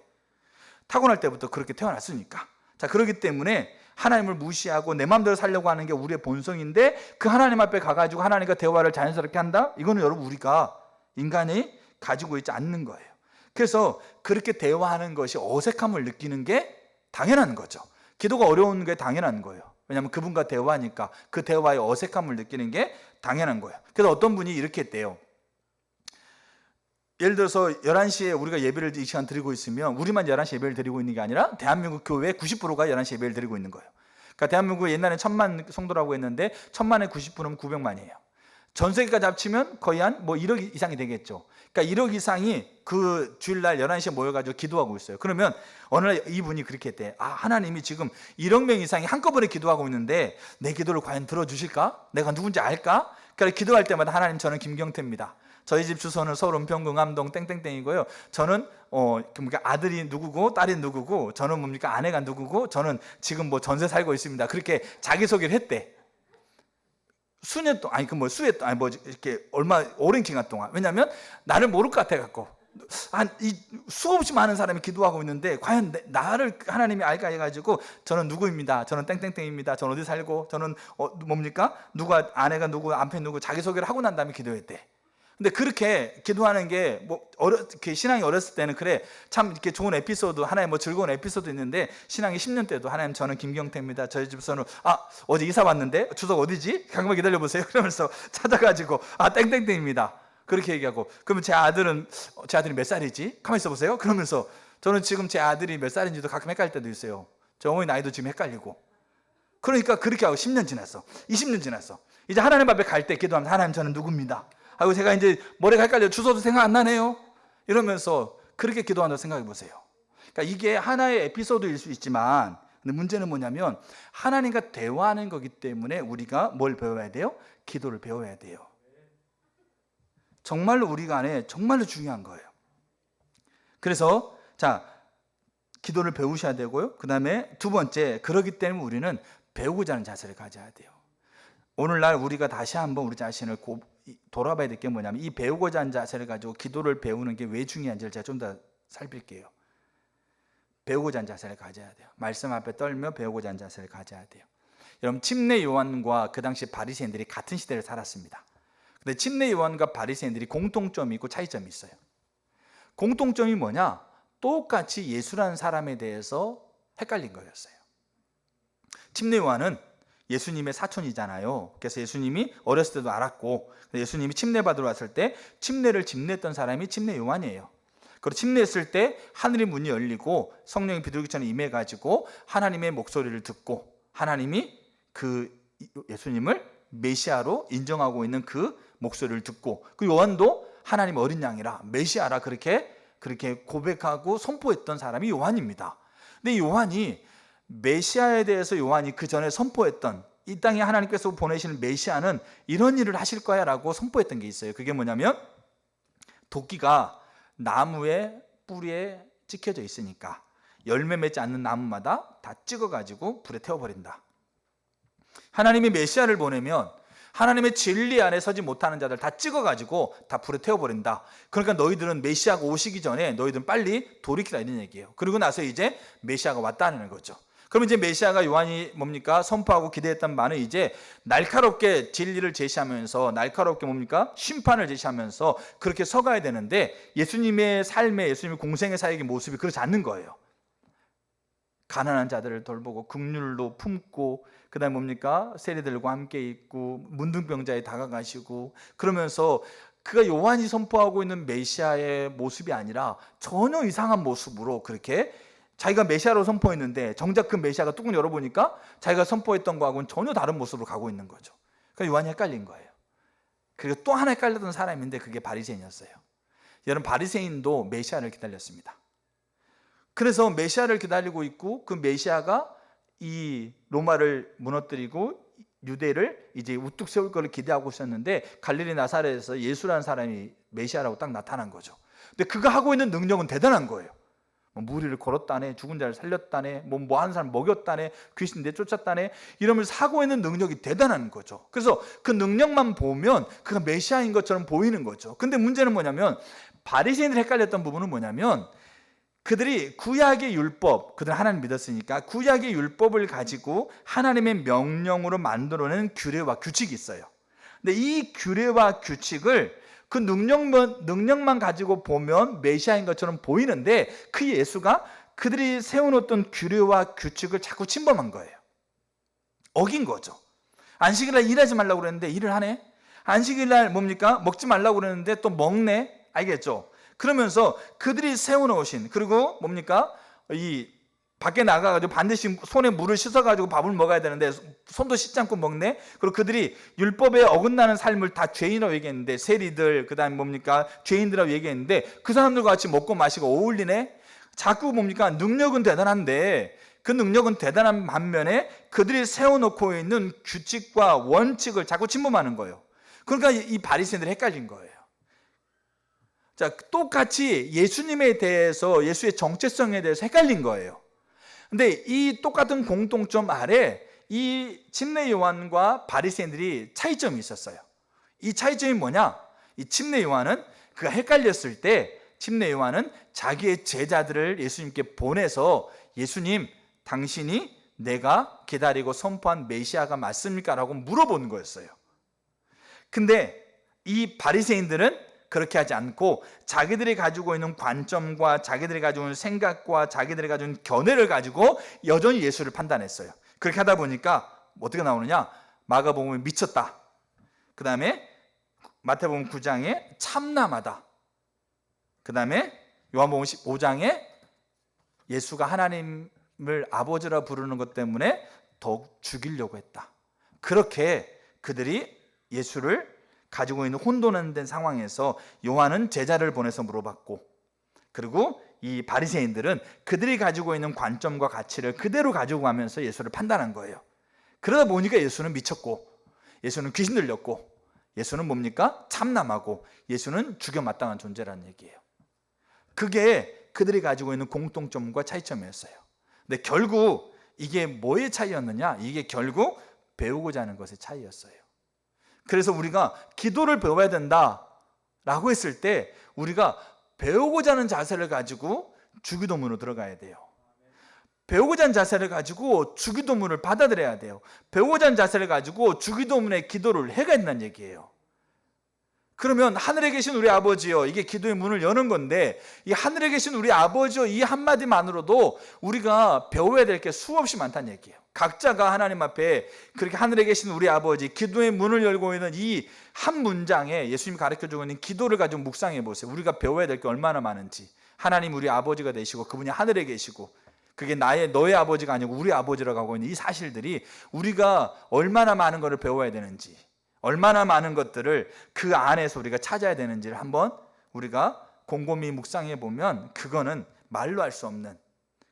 타고날 때부터 그렇게 태어났으니까. 자, 그렇기 때문에 하나님을 무시하고 내 마음대로 살려고 하는 게 우리의 본성인데, 그 하나님 앞에 가가지고 하나님과 대화를 자연스럽게 한다? 이거는 여러분 우리가 인간이 가지고 있지 않는 거예요. 그래서 그렇게 대화하는 것이 어색함을 느끼는 게 당연한 거죠. 기도가 어려운 게 당연한 거예요. 왜냐하면 그분과 대화하니까 그 대화의 어색함을 느끼는 게 당연한 거예요. 그래서 어떤 분이 이렇게 했대요. 예를 들어서 11시에 우리가 예배를 이 시간 드리고 있으면 우리만 11시 예배를 드리고 있는 게 아니라 대한민국 교회 90%가 11시 예배를 드리고 있는 거예요. 그러니까 대한민국에 옛날에 1000만 성도라고 했는데 1000만에 90%면 900만이에요. 전 세계까지 합치면 거의 한 뭐 1억 이상이 되겠죠. 그러니까 1억 이상이 그 주일날 11시에 모여가지고 기도하고 있어요. 그러면 어느 날 이분이 그렇게 했대. 아, 하나님이 지금 1억 명 이상이 한꺼번에 기도하고 있는데 내 기도를 과연 들어주실까? 내가 누군지 알까? 그러니까 기도할 때마다, 하나님 저는 김경태입니다. 저희 집 주소는 서울 은평구 암동 땡땡땡이고요. 저는 그러니까 아들이 누구고 딸이 누구고, 저는 뭡니까 아내가 누구고, 저는 지금 뭐 전세 살고 있습니다. 그렇게 자기소개를 했대. 수년 동안, 아니 그 뭐 수회 아니 뭐 이렇게 얼마 오랜 기간 동안. 왜냐하면 나를 모를 것 같아 갖고, 이 수없이 많은 사람이 기도하고 있는데 과연 나를 하나님이 알까 해가지고, 저는 누구입니다. 저는 땡땡땡입니다. 저는 어디 살고, 저는 뭡니까 누가 아내가 누구, 남편 누구, 자기소개를 하고 난 다음에 기도했대. 근데 그렇게 기도하는 게 뭐 신앙이 어렸을 때는 그래 참 이렇게 좋은 에피소드, 하나의 뭐 즐거운 에피소드 있는데, 신앙이 10년 때도 하나님 저는 김경태입니다. 저희 집에서는 어제 이사 왔는데 주소가 어디지? 잠깐만 기다려 보세요. 그러면서 찾아가지고 땡땡땡입니다. 그렇게 얘기하고, 그러면 제 아들이 몇 살이지? 가만히 있어 보세요. 그러면서 저는 지금 제 아들이 몇 살인지도 가끔 헷갈릴 때도 있어요. 저 어머니 나이도 지금 헷갈리고. 그러니까 그렇게 하고 10년 지났어. 20년 지났어. 이제 하나님 앞에 갈 때 기도하면, 하나님 저는 누굽니다. 아이고 제가 이제 머리가 헷갈려, 주소도 생각 안 나네요. 이러면서 그렇게 기도한다고 생각해 보세요. 그러니까 이게 하나의 에피소드일 수 있지만, 근데 문제는 뭐냐면 하나님과 대화하는 거기 때문에 우리가 뭘 배워야 돼요? 기도를 배워야 돼요. 정말로 우리가 안에 정말로 중요한 거예요. 그래서 자, 기도를 배우셔야 되고요. 그 다음에 두 번째, 그러기 때문에 우리는 배우고자 하는 자세를 가져야 돼요. 오늘날 우리가 다시 한번 우리 자신을 돌아봐야 될 게 뭐냐면, 이 배우고자 하는 자세를 가지고 기도를 배우는 게 왜 중요한지를 제가 좀 더 살필게요. 배우고자 하는 자세를 가져야 돼요. 말씀 앞에 떨며 배우고자 하는 자세를 가져야 돼요. 여러분, 침례 요한과 그 당시 바리새인들이 같은 시대를 살았습니다. 근데 침례 요한과 바리새인들이 공통점이 있고 차이점이 있어요. 공통점이 뭐냐? 똑같이 예수라는 사람에 대해서 헷갈린 거였어요. 침례 요한은 예수님의 사촌이잖아요. 그래서 예수님이 어렸을 때도 알았고, 예수님이 침례 받으러 왔을 때 침례를 집례했던 사람이 침례 요한이에요. 그리고 침례했을 때 하늘의 문이 열리고 성령이 비둘기처럼 임해가지고 하나님의 목소리를 듣고 하나님이 그 예수님을 메시아로 인정하고 있는 그 목소리를 듣고, 그 요한도 하나님 어린 양이라 메시아라 그렇게 고백하고 선포했던 사람이 요한입니다. 근데 요한이 메시아에 대해서 요한이 그 전에 선포했던, 이 땅에 하나님께서 보내시는 메시아는 이런 일을 하실 거야 라고 선포했던 게 있어요. 그게 뭐냐면, 도끼가 나무의 뿌리에 찍혀져 있으니까 열매 맺지 않는 나무마다 다 찍어가지고 불에 태워버린다. 하나님이 메시아를 보내면 하나님의 진리 안에 서지 못하는 자들 다 찍어가지고 다 불에 태워버린다. 그러니까 너희들은 메시아가 오시기 전에 너희들은 빨리 돌이키라 이런 얘기예요. 그리고 나서 이제 메시아가 왔다는 거죠. 그럼 이제 메시아가 요한이 뭡니까? 선포하고 기대했던 바는 이제 날카롭게 진리를 제시하면서 날카롭게 뭡니까? 심판을 제시하면서 그렇게 서가야 되는데, 예수님의 삶에, 예수님의 공생의 사역의 모습이 그렇지 않는 거예요. 가난한 자들을 돌보고 긍휼로 품고, 그 다음에 뭡니까? 세리들과 함께 있고 문둥병자에 다가가시고, 그러면서 그가 요한이 선포하고 있는 메시아의 모습이 아니라 전혀 이상한 모습으로 그렇게 자기가 메시아로 선포했는데 정작 그 메시아가 뚜껑 열어보니까 자기가 선포했던 거하고는 전혀 다른 모습으로 가고 있는 거죠. 그러니까 요한이 헷갈린 거예요. 그리고 또 하나 헷갈렸던 사람인데 그게 바리새인이었어요. 여러분, 바리새인도 메시아를 기다렸습니다. 그래서 메시아를 기다리고 있고, 그 메시아가 이 로마를 무너뜨리고 유대를 이제 우뚝 세울 것을 기대하고 있었는데, 갈릴리 나사렛에서 예수라는 사람이 메시아라고 딱 나타난 거죠. 근데 그가 하고 있는 능력은 대단한 거예요. 무리를 걸었다네, 죽은 자를 살렸다네, 뭐 하는 사람 먹였다네, 귀신 내쫓았다네, 이러면서 하고 있는 능력이 대단한 거죠. 그래서 그 능력만 보면 그가 메시아인 것처럼 보이는 거죠. 근데 문제는 뭐냐면, 바리새인들이 헷갈렸던 부분은 뭐냐면, 그들이 구약의 율법, 그들은 하나님 믿었으니까 구약의 율법을 가지고 하나님의 명령으로 만들어낸 규례와 규칙이 있어요. 근데 이 규례와 규칙을 그 능력만 가지고 보면 메시아인 것처럼 보이는데, 그 예수가 그들이 세워놓던 규례와 규칙을 자꾸 침범한 거예요. 어긴 거죠. 안식일날 일하지 말라고 그랬는데 일을 하네. 안식일날 뭡니까? 먹지 말라고 그랬는데 또 먹네. 알겠죠? 그러면서 그들이 세워놓으신, 그리고 뭡니까? 이 밖에 나가가지고 반드시 손에 물을 씻어가지고 밥을 먹어야 되는데 손도 씻지 않고 먹네. 그리고 그들이 율법에 어긋나는 삶을 다 죄인이라고 얘기했는데, 세리들, 그 다음에 뭡니까? 죄인들이라고 얘기했는데 그 사람들과 같이 먹고 마시고 어울리네. 자꾸 뭡니까? 능력은 대단한데, 그 능력은 대단한 반면에 그들이 세워놓고 있는 규칙과 원칙을 자꾸 침범하는 거예요. 그러니까 이 바리새인들이 헷갈린 거예요. 자, 똑같이 예수님에 대해서, 예수의 정체성에 대해서 헷갈린 거예요. 근데 이 똑같은 공통점 아래 이 침례 요한과 바리새인들이 차이점이 있었어요. 이 차이점이 뭐냐? 이 침례 요한은 그가 헷갈렸을 때, 침례 요한은 자기의 제자들을 예수님께 보내서, 예수님, 당신이 내가 기다리고 선포한 메시아가 맞습니까? 라고 물어보는 거였어요. 근데 이 바리새인들은 그렇게 하지 않고 자기들이 가지고 있는 관점과 자기들이 가지고 있는 생각과 자기들이 가지고 있는 견해를 가지고 여전히 예수를 판단했어요. 그렇게 하다 보니까 어떻게 나오느냐? 마가복음에 미쳤다, 그 다음에 마태복음 9장에 참남하다, 그 다음에 요한복음 15장에 예수가 하나님을 아버지라 부르는 것 때문에 더욱 죽이려고 했다. 그렇게 그들이 예수를 가지고 있는 혼돈된 상황에서 요한은 제자를 보내서 물어봤고, 그리고 이 바리새인들은 그들이 가지고 있는 관점과 가치를 그대로 가지고 가면서 예수를 판단한 거예요. 그러다 보니까 예수는 미쳤고, 예수는 귀신 들렸고, 예수는 뭡니까? 참남하고, 예수는 죽여 마땅한 존재라는 얘기예요. 그게 그들이 가지고 있는 공통점과 차이점이었어요. 근데 결국 이게 뭐의 차이였느냐? 이게 결국 배우고자 하는 것의 차이였어요. 그래서 우리가 기도를 배워야 된다라고 했을 때, 우리가 배우고자 하는 자세를 가지고 주기도문으로 들어가야 돼요. 배우고자 하는 자세를 가지고 주기도문을 받아들여야 돼요. 배우고자 하는 자세를 가지고 주기도문의 기도를 해야 된다는 얘기예요. 그러면 하늘에 계신 우리 아버지요, 이게 기도의 문을 여는 건데, 이 하늘에 계신 우리 아버지요, 이 한마디만으로도 우리가 배워야 될 게 수없이 많다는 얘기예요. 각자가 하나님 앞에 그렇게 하늘에 계신 우리 아버지, 기도의 문을 열고 있는 이 한 문장에 예수님이 가르쳐주고 있는 기도를 가지고 묵상해 보세요. 우리가 배워야 될 게 얼마나 많은지. 하나님 우리 아버지가 되시고 그분이 하늘에 계시고, 그게 너의 아버지가 아니고 우리 아버지라고 하고 있는 이 사실들이 우리가 얼마나 많은 것을 배워야 되는지, 얼마나 많은 것들을 그 안에서 우리가 찾아야 되는지를 한번 우리가 곰곰이 묵상해 보면, 그거는 말로 할 수 없는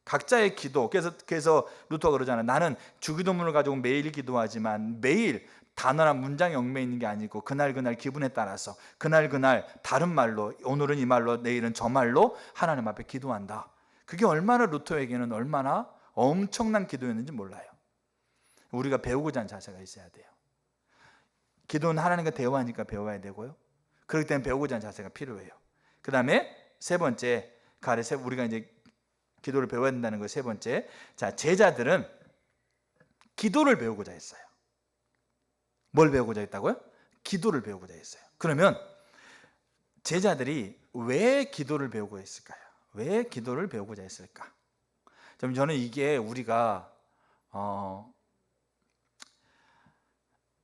각자의 기도. 그래서 루터가 그러잖아요. 나는 주기도문을 가지고 매일 기도하지만 매일 단어나 문장이 얽매 있는 게 아니고 그날 기분에 따라서 그날 다른 말로, 오늘은 이 말로 내일은 저 말로 하나님 앞에 기도한다. 그게 얼마나 루터에게는 얼마나 엄청난 기도였는지 몰라요. 우리가 배우고자 하는 자세가 있어야 돼요. 기도는 하나님과 대화하니까 배워야 되고요. 그렇기 때문에 배우고자 하는 자세가 필요해요. 그 다음에 세 번째, 우리가 이제 기도를 배워야 된다는 거 세 번째. 자, 제자들은 기도를 배우고자 했어요. 뭘 배우고자 했다고요? 기도를 배우고자 했어요. 그러면 제자들이 왜 기도를 배우고 했을까요? 왜 기도를 배우고자 했을까? 저는 이게 우리가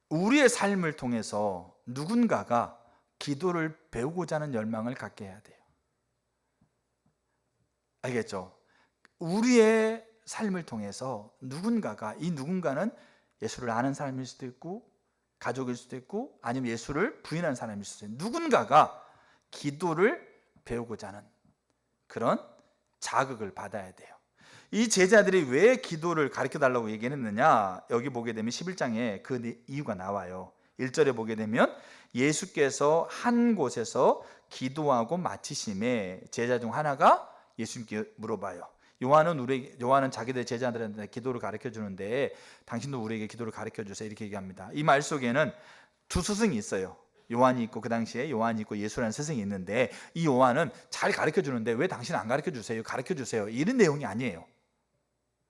우리의 삶을 통해서 누군가가 기도를 배우고자 하는 열망을 갖게 해야 돼요. 알겠죠? 우리의 삶을 통해서 누군가가, 이 누군가는 예수를 아는 사람일 수도 있고 가족일 수도 있고 아니면 예수를 부인하는 사람일 수도 있고, 누군가가 기도를 배우고자 하는 그런 자극을 받아야 돼요. 이 제자들이 왜 기도를 가르쳐달라고 얘기했느냐, 여기 보게 되면 11장에 그 이유가 나와요. 1절에 보게 되면 예수께서 한 곳에서 기도하고 마치심에 제자 중 하나가 예수님께 물어봐요. 요한은 자기들 제자들한테 기도를 가르쳐 주는데 당신도 우리에게 기도를 가르쳐 주세요, 이렇게 얘기합니다. 이 말 속에는 두 스승이 있어요. 요한이 있고, 그 당시에 요한이 있고 예수라는 스승이 있는데, 이 요한은 잘 가르쳐 주는데 왜 당신은 안 가르쳐 주세요? 가르쳐 주세요, 이런 내용이 아니에요.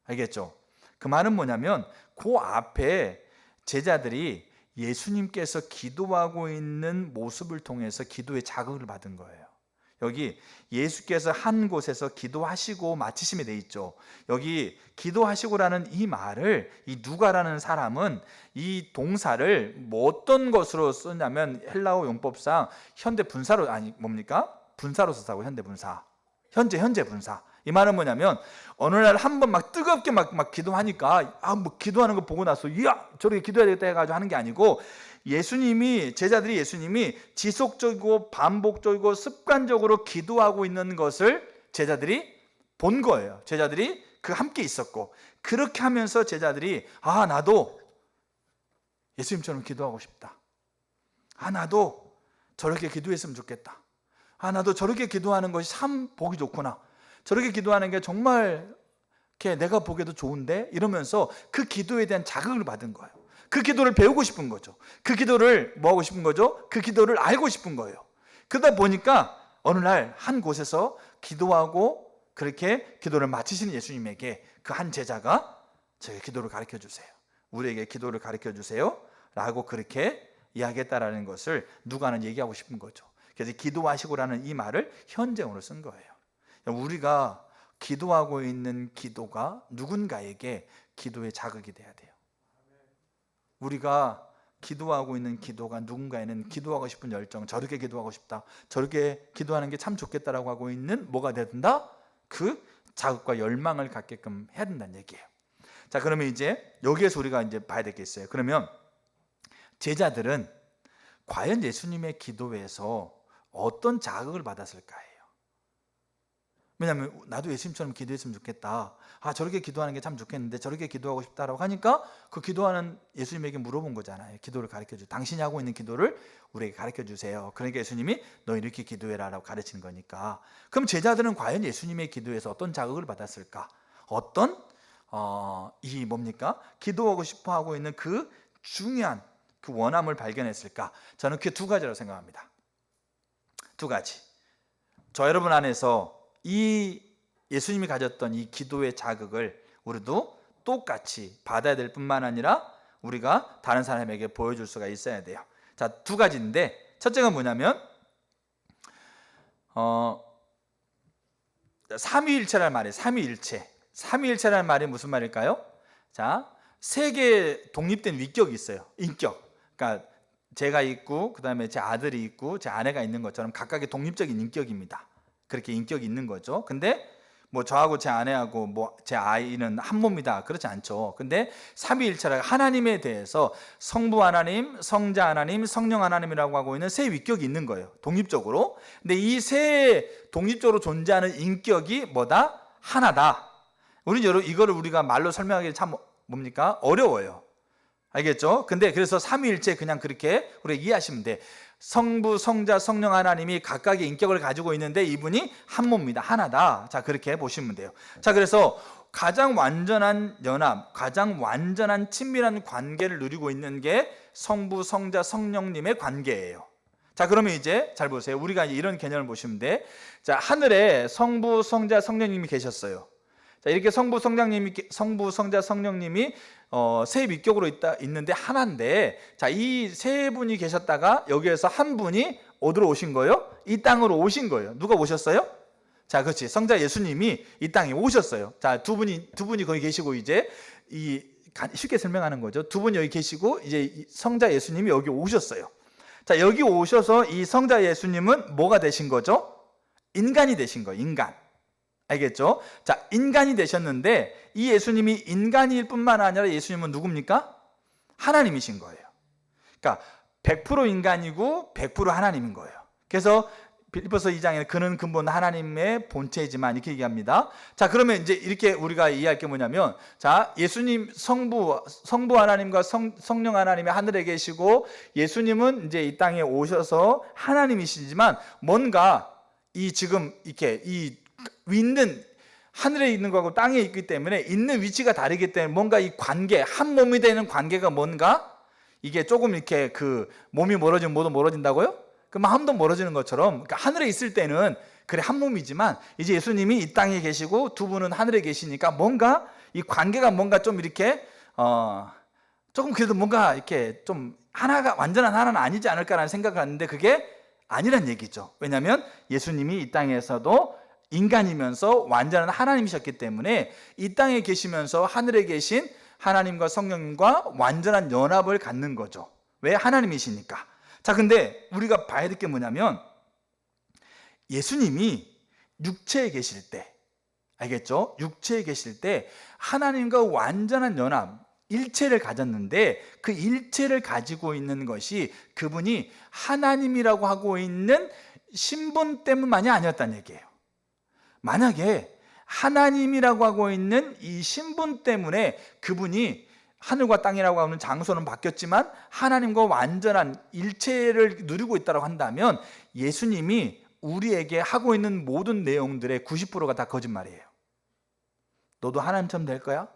알겠죠? 그 말은 뭐냐면 그 앞에 제자들이 예수님께서 기도하고 있는 모습을 통해서 기도의 자극을 받은 거예요. 여기 예수께서 한 곳에서 기도하시고 마치심에 돼 있죠. 여기 기도하시고라는 이 말을, 이 누가라는 사람은 이 동사를 어떤 것으로 쓰냐면 헬라어 용법상 현대 분사로, 분사로 썼다고. 현재 분사. 이 말은 뭐냐면 어느 날 한 번 막 뜨겁게 막 기도하니까 기도하는 거 보고 나서 저렇게 기도해야 되겠다 해가지고 하는 게 아니고, 제자들이 예수님이 지속적이고 반복적이고 습관적으로 기도하고 있는 것을 제자들이 본 거예요. 제자들이 함께 있었고, 그렇게 하면서 제자들이 나도 예수님처럼 기도하고 싶다. 나도 저렇게 기도했으면 좋겠다. 나도 저렇게 기도하는 것이 참 보기 좋구나. 저렇게 기도하는 게 정말 내가 보기에도 좋은데, 이러면서 그 기도에 대한 자극을 받은 거예요. 그 기도를 배우고 싶은 거죠. 그 기도를 뭐하고 싶은 거죠? 그 기도를 알고 싶은 거예요. 그러다 보니까 어느 날 한 곳에서 기도하고 그렇게 기도를 마치시는 예수님에게 그 한 제자가 저에게 기도를 가르쳐 주세요, 우리에게 기도를 가르쳐 주세요 라고 그렇게 이야기했다라는 것을 누가는 얘기하고 싶은 거죠. 그래서 기도하시고라는 이 말을 현재형으로 쓴 거예요. 우리가 기도하고 있는 기도가 누군가에게 기도의 자극이 돼야 돼요. 우리가 기도하고 있는 기도가 누군가에는 기도하고 싶은 열정, 저렇게 기도하고 싶다, 저렇게 기도하는 게 참 좋겠다라고 하고 있는 뭐가 된다? 그 자극과 열망을 갖게끔 해야 된다는 얘기예요. 자, 그러면 이제 여기에서 우리가 이제 봐야 될 게 있어요. 그러면 제자들은 과연 예수님의 기도에서 어떤 자극을 받았을까요? 왜냐하면 나도 예수님처럼 기도했으면 좋겠다, 저렇게 기도하는 게 참 좋겠는데 저렇게 기도하고 싶다라고 하니까 그 기도하는 예수님에게 물어본 거잖아요. 기도를 가르쳐줘, 당신이 하고 있는 기도를 우리에게 가르쳐 주세요. 그러니까 예수님이 너 이렇게 기도해라 라고 가르치는 거니까. 그럼 제자들은 과연 예수님의 기도에서 어떤 자극을 받았을까? 어떤 기도하고 싶어 하고 있는 그 중요한 그 원함을 발견했을까? 저는 그게 두 가지라고 생각합니다. 두 가지. 저 여러분 안에서 이 예수님이 가졌던 이 기도의 자극을 우리도 똑같이 받아야 될 뿐만 아니라 우리가 다른 사람에게 보여줄 수가 있어야 돼요. 자, 두 가지인데 첫째가 뭐냐면 삼위일체라는 말이에요. 삼위일체. 삼위일체라는 말이 무슨 말일까요? 자, 세 개의 독립된 위격이 있어요. 인격. 그러니까 제가 있고 그다음에 제 아들이 있고 제 아내가 있는 것처럼 각각의 독립적인 인격입니다. 그렇게 인격이 있는 거죠. 근데 뭐 저하고 제 아내하고 뭐 제 아이는 한 몸이다 그렇지 않죠. 근데 삼위일체라 하나님에 대해서 성부 하나님, 성자 하나님, 성령 하나님이라고 하고 있는 세 위격이 있는 거예요. 독립적으로. 근데 이 세 독립적으로 존재하는 인격이 뭐다? 하나다. 우리는 이거를 우리가 말로 설명하기 참 뭡니까? 어려워요. 알겠죠? 근데 그래서 삼위일체 그냥 그렇게 우리가 이해하시면 돼. 성부, 성자, 성령 하나님이 각각의 인격을 가지고 있는데 이분이 한 몸이다. 하나다. 자, 그렇게 보시면 돼요. 자, 그래서 가장 완전한 연합, 가장 완전한 친밀한 관계를 누리고 있는 게 성부, 성자, 성령님의 관계예요. 자, 그러면 이제 잘 보세요. 우리가 이런 개념을 보시면 돼. 자, 하늘에 성부, 성자, 성령님이 계셨어요. 자, 이렇게 성부, 성자, 성령님이 세 위격으로 있는데 하나인데, 자, 이 세 분이 계셨다가 여기에서 한 분이 어디로 오신 거예요? 이 땅으로 오신 거예요. 누가 오셨어요? 자, 그렇지. 성자 예수님이 이 땅에 오셨어요. 자, 두 분이 거기 계시고 이제 쉽게 설명하는 거죠. 두 분이 여기 계시고 이제 성자 예수님이 여기 오셨어요. 자, 여기 오셔서 이 성자 예수님은 뭐가 되신 거죠? 인간이 되신 거예요. 인간. 알겠죠? 자, 인간이 되셨는데 이 예수님이 인간일 뿐만 아니라 예수님은 누굽니까? 하나님이신 거예요. 그러니까 100% 인간이고 100% 하나님인 거예요. 그래서 빌립보서 2장에 그는 근본 하나님의 본체이지만 이렇게 얘기합니다. 자, 그러면 이제 이렇게 우리가 이해할 게 뭐냐면, 자, 예수님 성부 하나님과 성령 하나님이 하늘에 계시고 예수님은 이제 이 땅에 오셔서 하나님이시지만 뭔가 이 지금 이렇게 있는 하늘에 있는 거하고 땅에 있기 때문에 있는 위치가 다르기 때문에 뭔가 이 관계, 한 몸이 되는 관계가 뭔가 이게 조금 이렇게 그 몸이 멀어지면 모두 멀어진다고요? 그 마음도 멀어지는 것처럼, 그러니까 하늘에 있을 때는 그래 한 몸이지만 이제 예수님이 이 땅에 계시고 두 분은 하늘에 계시니까 뭔가 이 관계가 뭔가 좀 이렇게 조금 그래도 뭔가 이렇게 좀 하나가 완전한 하나는 아니지 않을까라는 생각을 하는데 그게 아니란 얘기죠. 왜냐하면 예수님이 이 땅에서도 인간이면서 완전한 하나님이셨기 때문에 이 땅에 계시면서 하늘에 계신 하나님과 성령님과 완전한 연합을 갖는 거죠. 왜? 하나님이시니까. 자, 근데 우리가 봐야 될 게 뭐냐면 예수님이 육체에 계실 때, 알겠죠? 육체에 계실 때 하나님과 완전한 연합, 일체를 가졌는데 그 일체를 가지고 있는 것이 그분이 하나님이라고 하고 있는 신분 때문만이 아니었다는 얘기예요. 만약에 하나님이라고 하고 있는 이 신분 때문에 그분이 하늘과 땅이라고 하는 장소는 바뀌었지만 하나님과 완전한 일체를 누리고 있다고 한다면 예수님이 우리에게 하고 있는 모든 내용들의 90%가 다 거짓말이에요. 너도 하나님처럼 될 거야?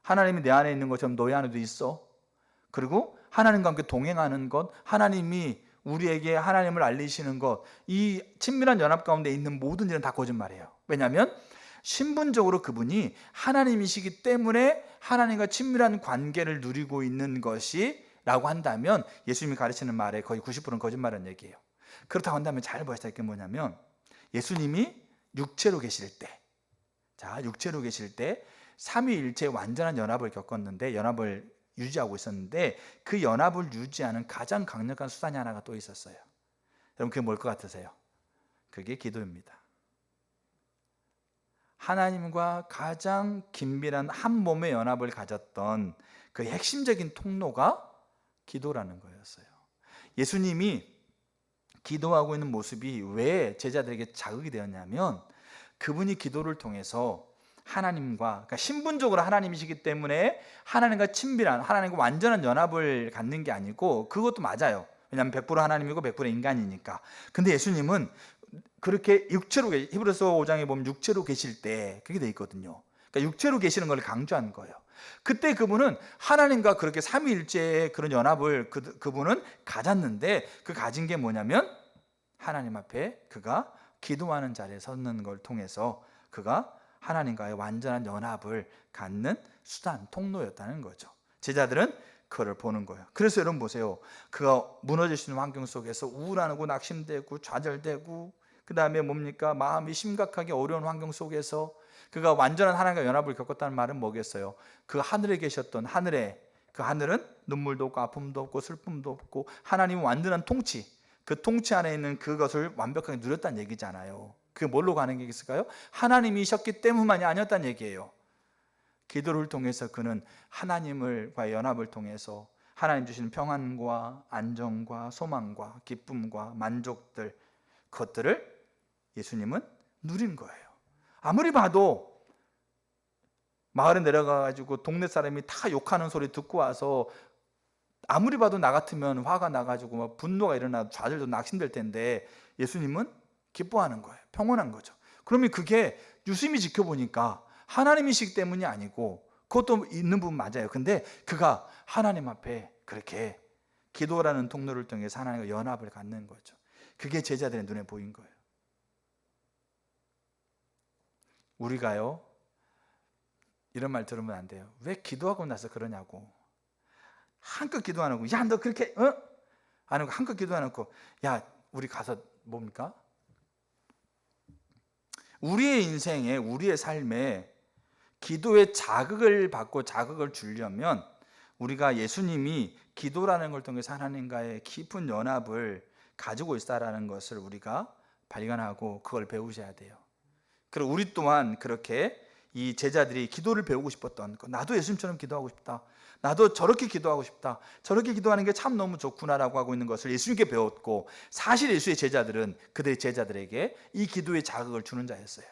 하나님이 내 안에 있는 것처럼 너희 안에도 있어. 그리고 하나님과 함께 동행하는 것, 하나님이 우리에게 하나님을 알리시는 것, 이 친밀한 연합 가운데 있는 모든 일은 다 거짓말이에요. 왜냐하면 신분적으로 그분이 하나님이시기 때문에 하나님과 친밀한 관계를 누리고 있는 것이라고 한다면 예수님이 가르치는 말에 거의 90%는 거짓말이라는 얘기예요. 그렇다고 한다면 잘 보셔야 될 게 뭐냐면 예수님이 육체로 계실 때, 자, 육체로 계실 때 삼위일체의 완전한 연합을 겪었는데, 연합을 유지하고 있었는데 그 연합을 유지하는 가장 강력한 수단이 하나가 또 있었어요. 여러분 그게 뭘 것 같으세요? 그게 기도입니다. 하나님과 가장 긴밀한 한 몸의 연합을 가졌던 그 핵심적인 통로가 기도라는 거였어요. 예수님이 기도하고 있는 모습이 왜 제자들에게 자극이 되었냐면 그분이 기도를 통해서 하나님과, 그러니까 신분적으로 하나님이시기 때문에 하나님과 친밀한, 하나님과 완전한 연합을 갖는 게 아니고, 그것도 맞아요. 왜냐하면 100% 하나님이고 100% 인간이니까. 근데 예수님은 그렇게 육체로, 히브리서 5장에 보면 육체로 계실 때 그렇게 돼 있거든요. 그러니까 육체로 계시는 걸 강조한 거예요. 그때 그분은 하나님과 그렇게 삼위일체의 그런 연합을 그분은 가졌는데 그 가진 게 뭐냐면 하나님 앞에 그가 기도하는 자리에 섰는 걸 통해서 그가 하나님과의 완전한 연합을 갖는 수단, 통로였다는 거죠. 제자들은 그거를 보는 거예요. 그래서 여러분 보세요. 그가 무너질 수 있는 환경 속에서 우울하고 낙심되고 좌절되고, 그 다음에 뭡니까? 마음이 심각하게 어려운 환경 속에서 그가 완전한 하나님과 연합을 겪었다는 말은 뭐겠어요? 그 하늘에 계셨던 그 하늘은 눈물도 없고 아픔도 없고 슬픔도 없고 하나님은 완전한 통치, 그 통치 안에 있는 그것을 완벽하게 누렸다는 얘기잖아요. 그게 뭘로 가는 게 있을까요? 하나님이셨기 때문만이 아니었다는 얘기예요. 기도를 통해서 그는 하나님과 연합을 통해서 하나님 주시는 평안과 안정과 소망과 기쁨과 만족들, 그것들을 예수님은 누린 거예요. 아무리 봐도 마을에 내려가가지고 동네 사람이 다 욕하는 소리 듣고 와서 아무리 봐도 나 같으면 화가 나가지고 막 분노가 일어나 좌절도 낙심될 텐데 예수님은 기뻐하는 거예요. 평온한 거죠. 그러면 그게 유심히 지켜보니까 하나님이시기 때문이 아니고, 그것도 있는 부분 맞아요. 근데 그가 하나님 앞에 그렇게 기도라는 통로를 통해서 하나님과 연합을 갖는 거죠. 그게 제자들의 눈에 보인 거예요. 우리가요, 이런 말 들으면 안 돼요. 왜 기도하고 나서 그러냐고. 한껏 기도 안 하고, 야, 너 그렇게 안 하고, 한껏 기도 안 하고, 야, 우리 가서 뭡니까? 우리의 인생에, 우리의 삶에 기도의 자극을 받고 자극을 주려면 우리가 예수님이 기도라는 걸 통해서 하나님과의 깊은 연합을 가지고 있다라는 것을 우리가 발견하고 그걸 배우셔야 돼요. 그리고 우리 또한 그렇게 이 제자들이 기도를 배우고 싶었던 거, 나도 예수님처럼 기도하고 싶다, 나도 저렇게 기도하고 싶다, 저렇게 기도하는 게 참 너무 좋구나라고 하고 있는 것을 예수님께 배웠고, 사실 예수의 제자들은 그들의 제자들에게 이 기도의 자극을 주는 자였어요.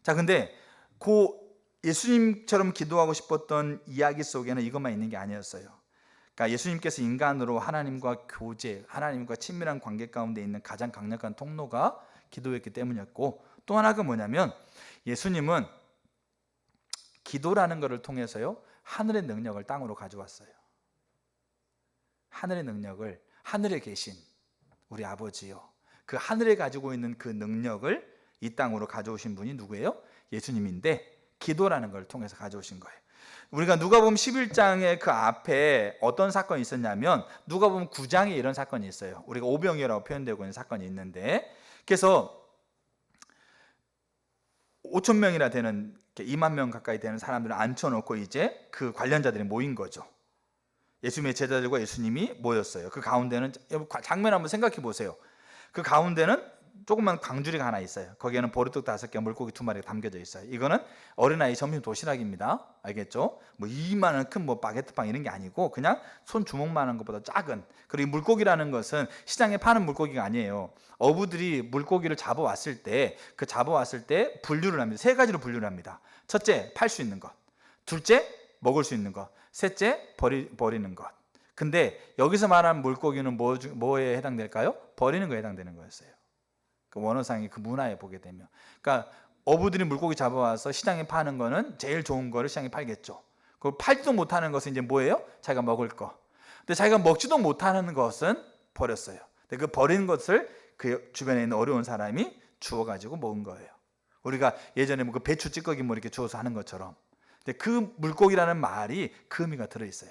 자, 근데 그 예수님처럼 기도하고 싶었던 이야기 속에는 이것만 있는 게 아니었어요. 그러니까 예수님께서 인간으로 하나님과 교제, 하나님과 친밀한 관계 가운데 있는 가장 강력한 통로가 기도였기 때문이었고, 또 하나가 뭐냐면 예수님은 기도라는 것을 통해서요, 하늘의 능력을 땅으로 가져왔어요. 하늘의 능력을, 하늘에 계신 우리 아버지요, 그 하늘에 가지고 있는 그 능력을 이 땅으로 가져오신 분이 누구예요? 예수님인데, 기도라는 걸 통해서 가져오신 거예요. 우리가 누가복음 11장의 그 앞에 어떤 사건이 있었냐면, 누가복음 9장에 이런 사건이 있어요. 우리가 오병이어라고 표현되고 있는 사건이 있는데, 그래서 5천 명이나 되는, 2만 명 가까이 되는 사람들을 앉혀놓고 이제 그 관련자들이 모인 거죠. 예수님의 제자들과 예수님이 모였어요. 그 가운데는, 장면 한번 생각해 보세요. 그 가운데는 조그만 광주리가 하나 있어요. 거기에는 보리떡 5개, 물고기 2마리가 담겨져 있어요. 이거는 어린아이 점심 도시락입니다. 알겠죠? 뭐 이만한 큰 뭐 바게트빵 이런 게 아니고 그냥 손 주먹만한 것보다 작은. 그리고 물고기라는 것은 시장에 파는 물고기가 아니에요. 어부들이 물고기를 잡아왔을 때, 그 잡아왔을 때 분류를 합니다. 3가지로 분류를 합니다. 첫째, 팔 수 있는 것. 둘째, 먹을 수 있는 것. 셋째, 버리는 것. 근데 여기서 말하는 물고기는 뭐에 해당될까요? 버리는 거에 해당되는 거였어요. 그 원어상의 그 문화에 보게 되면, 그러니까 어부들이 물고기 잡아와서 시장에 파는 거는 제일 좋은 거를 시장에 팔겠죠. 그 팔지도 못하는 것은 이제 뭐예요? 자기가 먹을 거. 근데 자기가 먹지도 못하는 것은 버렸어요. 근데 그 버린 것을 그 주변에 있는 어려운 사람이 주워가지고 먹은 거예요. 우리가 예전에 뭐 그 배추 찌꺼기 뭐 이렇게 주워서 하는 것처럼. 근데 그 물고기라는 말이 그 의미가 들어 있어요.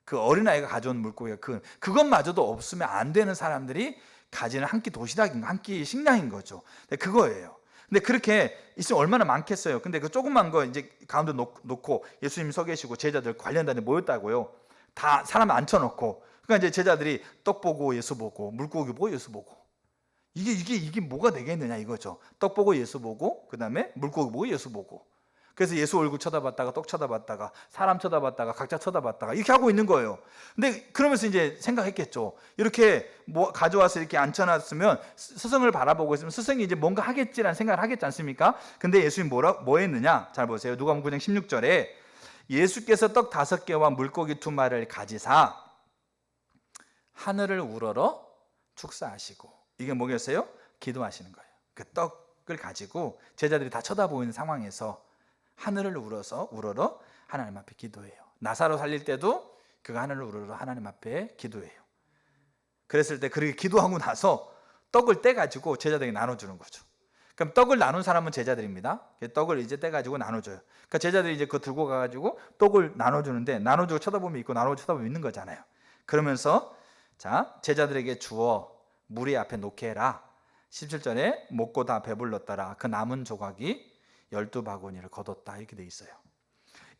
그 어린아이가 가져온 물고기가 그것마저도 없으면 안 되는 사람들이 가지는 한 끼 도시락인가, 한 끼 식량인 거죠. 근데 그거예요. 근데 그렇게 있으면 얼마나 많겠어요. 근데 그 조그만 거 이제 가운데 놓고 예수님 서 계시고 제자들 관련단에 모였다고요. 다 사람 앉혀놓고, 그러니까 이제 제자들이 떡 보고 예수 보고 물고기 보고 예수 보고, 이게 뭐가 되겠느냐 이거죠. 떡 보고 예수 보고, 그 다음에 물고기 보고 예수 보고. 그래서 예수 얼굴 쳐다봤다가 떡 쳐다봤다가 사람 쳐다봤다가 각자 쳐다봤다가 이렇게 하고 있는 거예요. 근데 그러면서 이제 생각했겠죠. 이렇게 뭐 가져와서 이렇게 앉혀놨으면 스승을 바라보고 있으면 스승이 이제 뭔가 하겠지라는 생각을 하겠지 않습니까? 근데 예수님이 뭐 했느냐? 잘 보세요. 누가복음 9장 16절에 예수께서 떡 5개와 물고기 2마리를 가지사 하늘을 우러러 축사하시고, 이게 뭐겠어요? 기도하시는 거예요. 그 떡을 가지고 제자들이 다 쳐다보이는 상황에서 하늘을 우러러 하나님 앞에 기도해요. 나사로 살릴 때도 그가 하늘을 우러러 하나님 앞에 기도해요. 그랬을 때 그렇게 기도하고 나서 떡을 떼가지고 제자들에게 나눠주는 거죠. 그럼 떡을 나눈 사람은 제자들입니다. 떡을 이제 떼가지고 나눠줘요. 그러니까 제자들이 이제 그거 들고 가가지고 떡을 나눠주는데, 나눠주고 쳐다보면 있고 나눠주고 쳐다보면 있는 거잖아요. 그러면서 자, 제자들에게 주어 무리 앞에 놓게 해라. 17절에 먹고 다 배불렀더라. 그 남은 조각이 12바구니를 거뒀다. 이렇게 돼 있어요.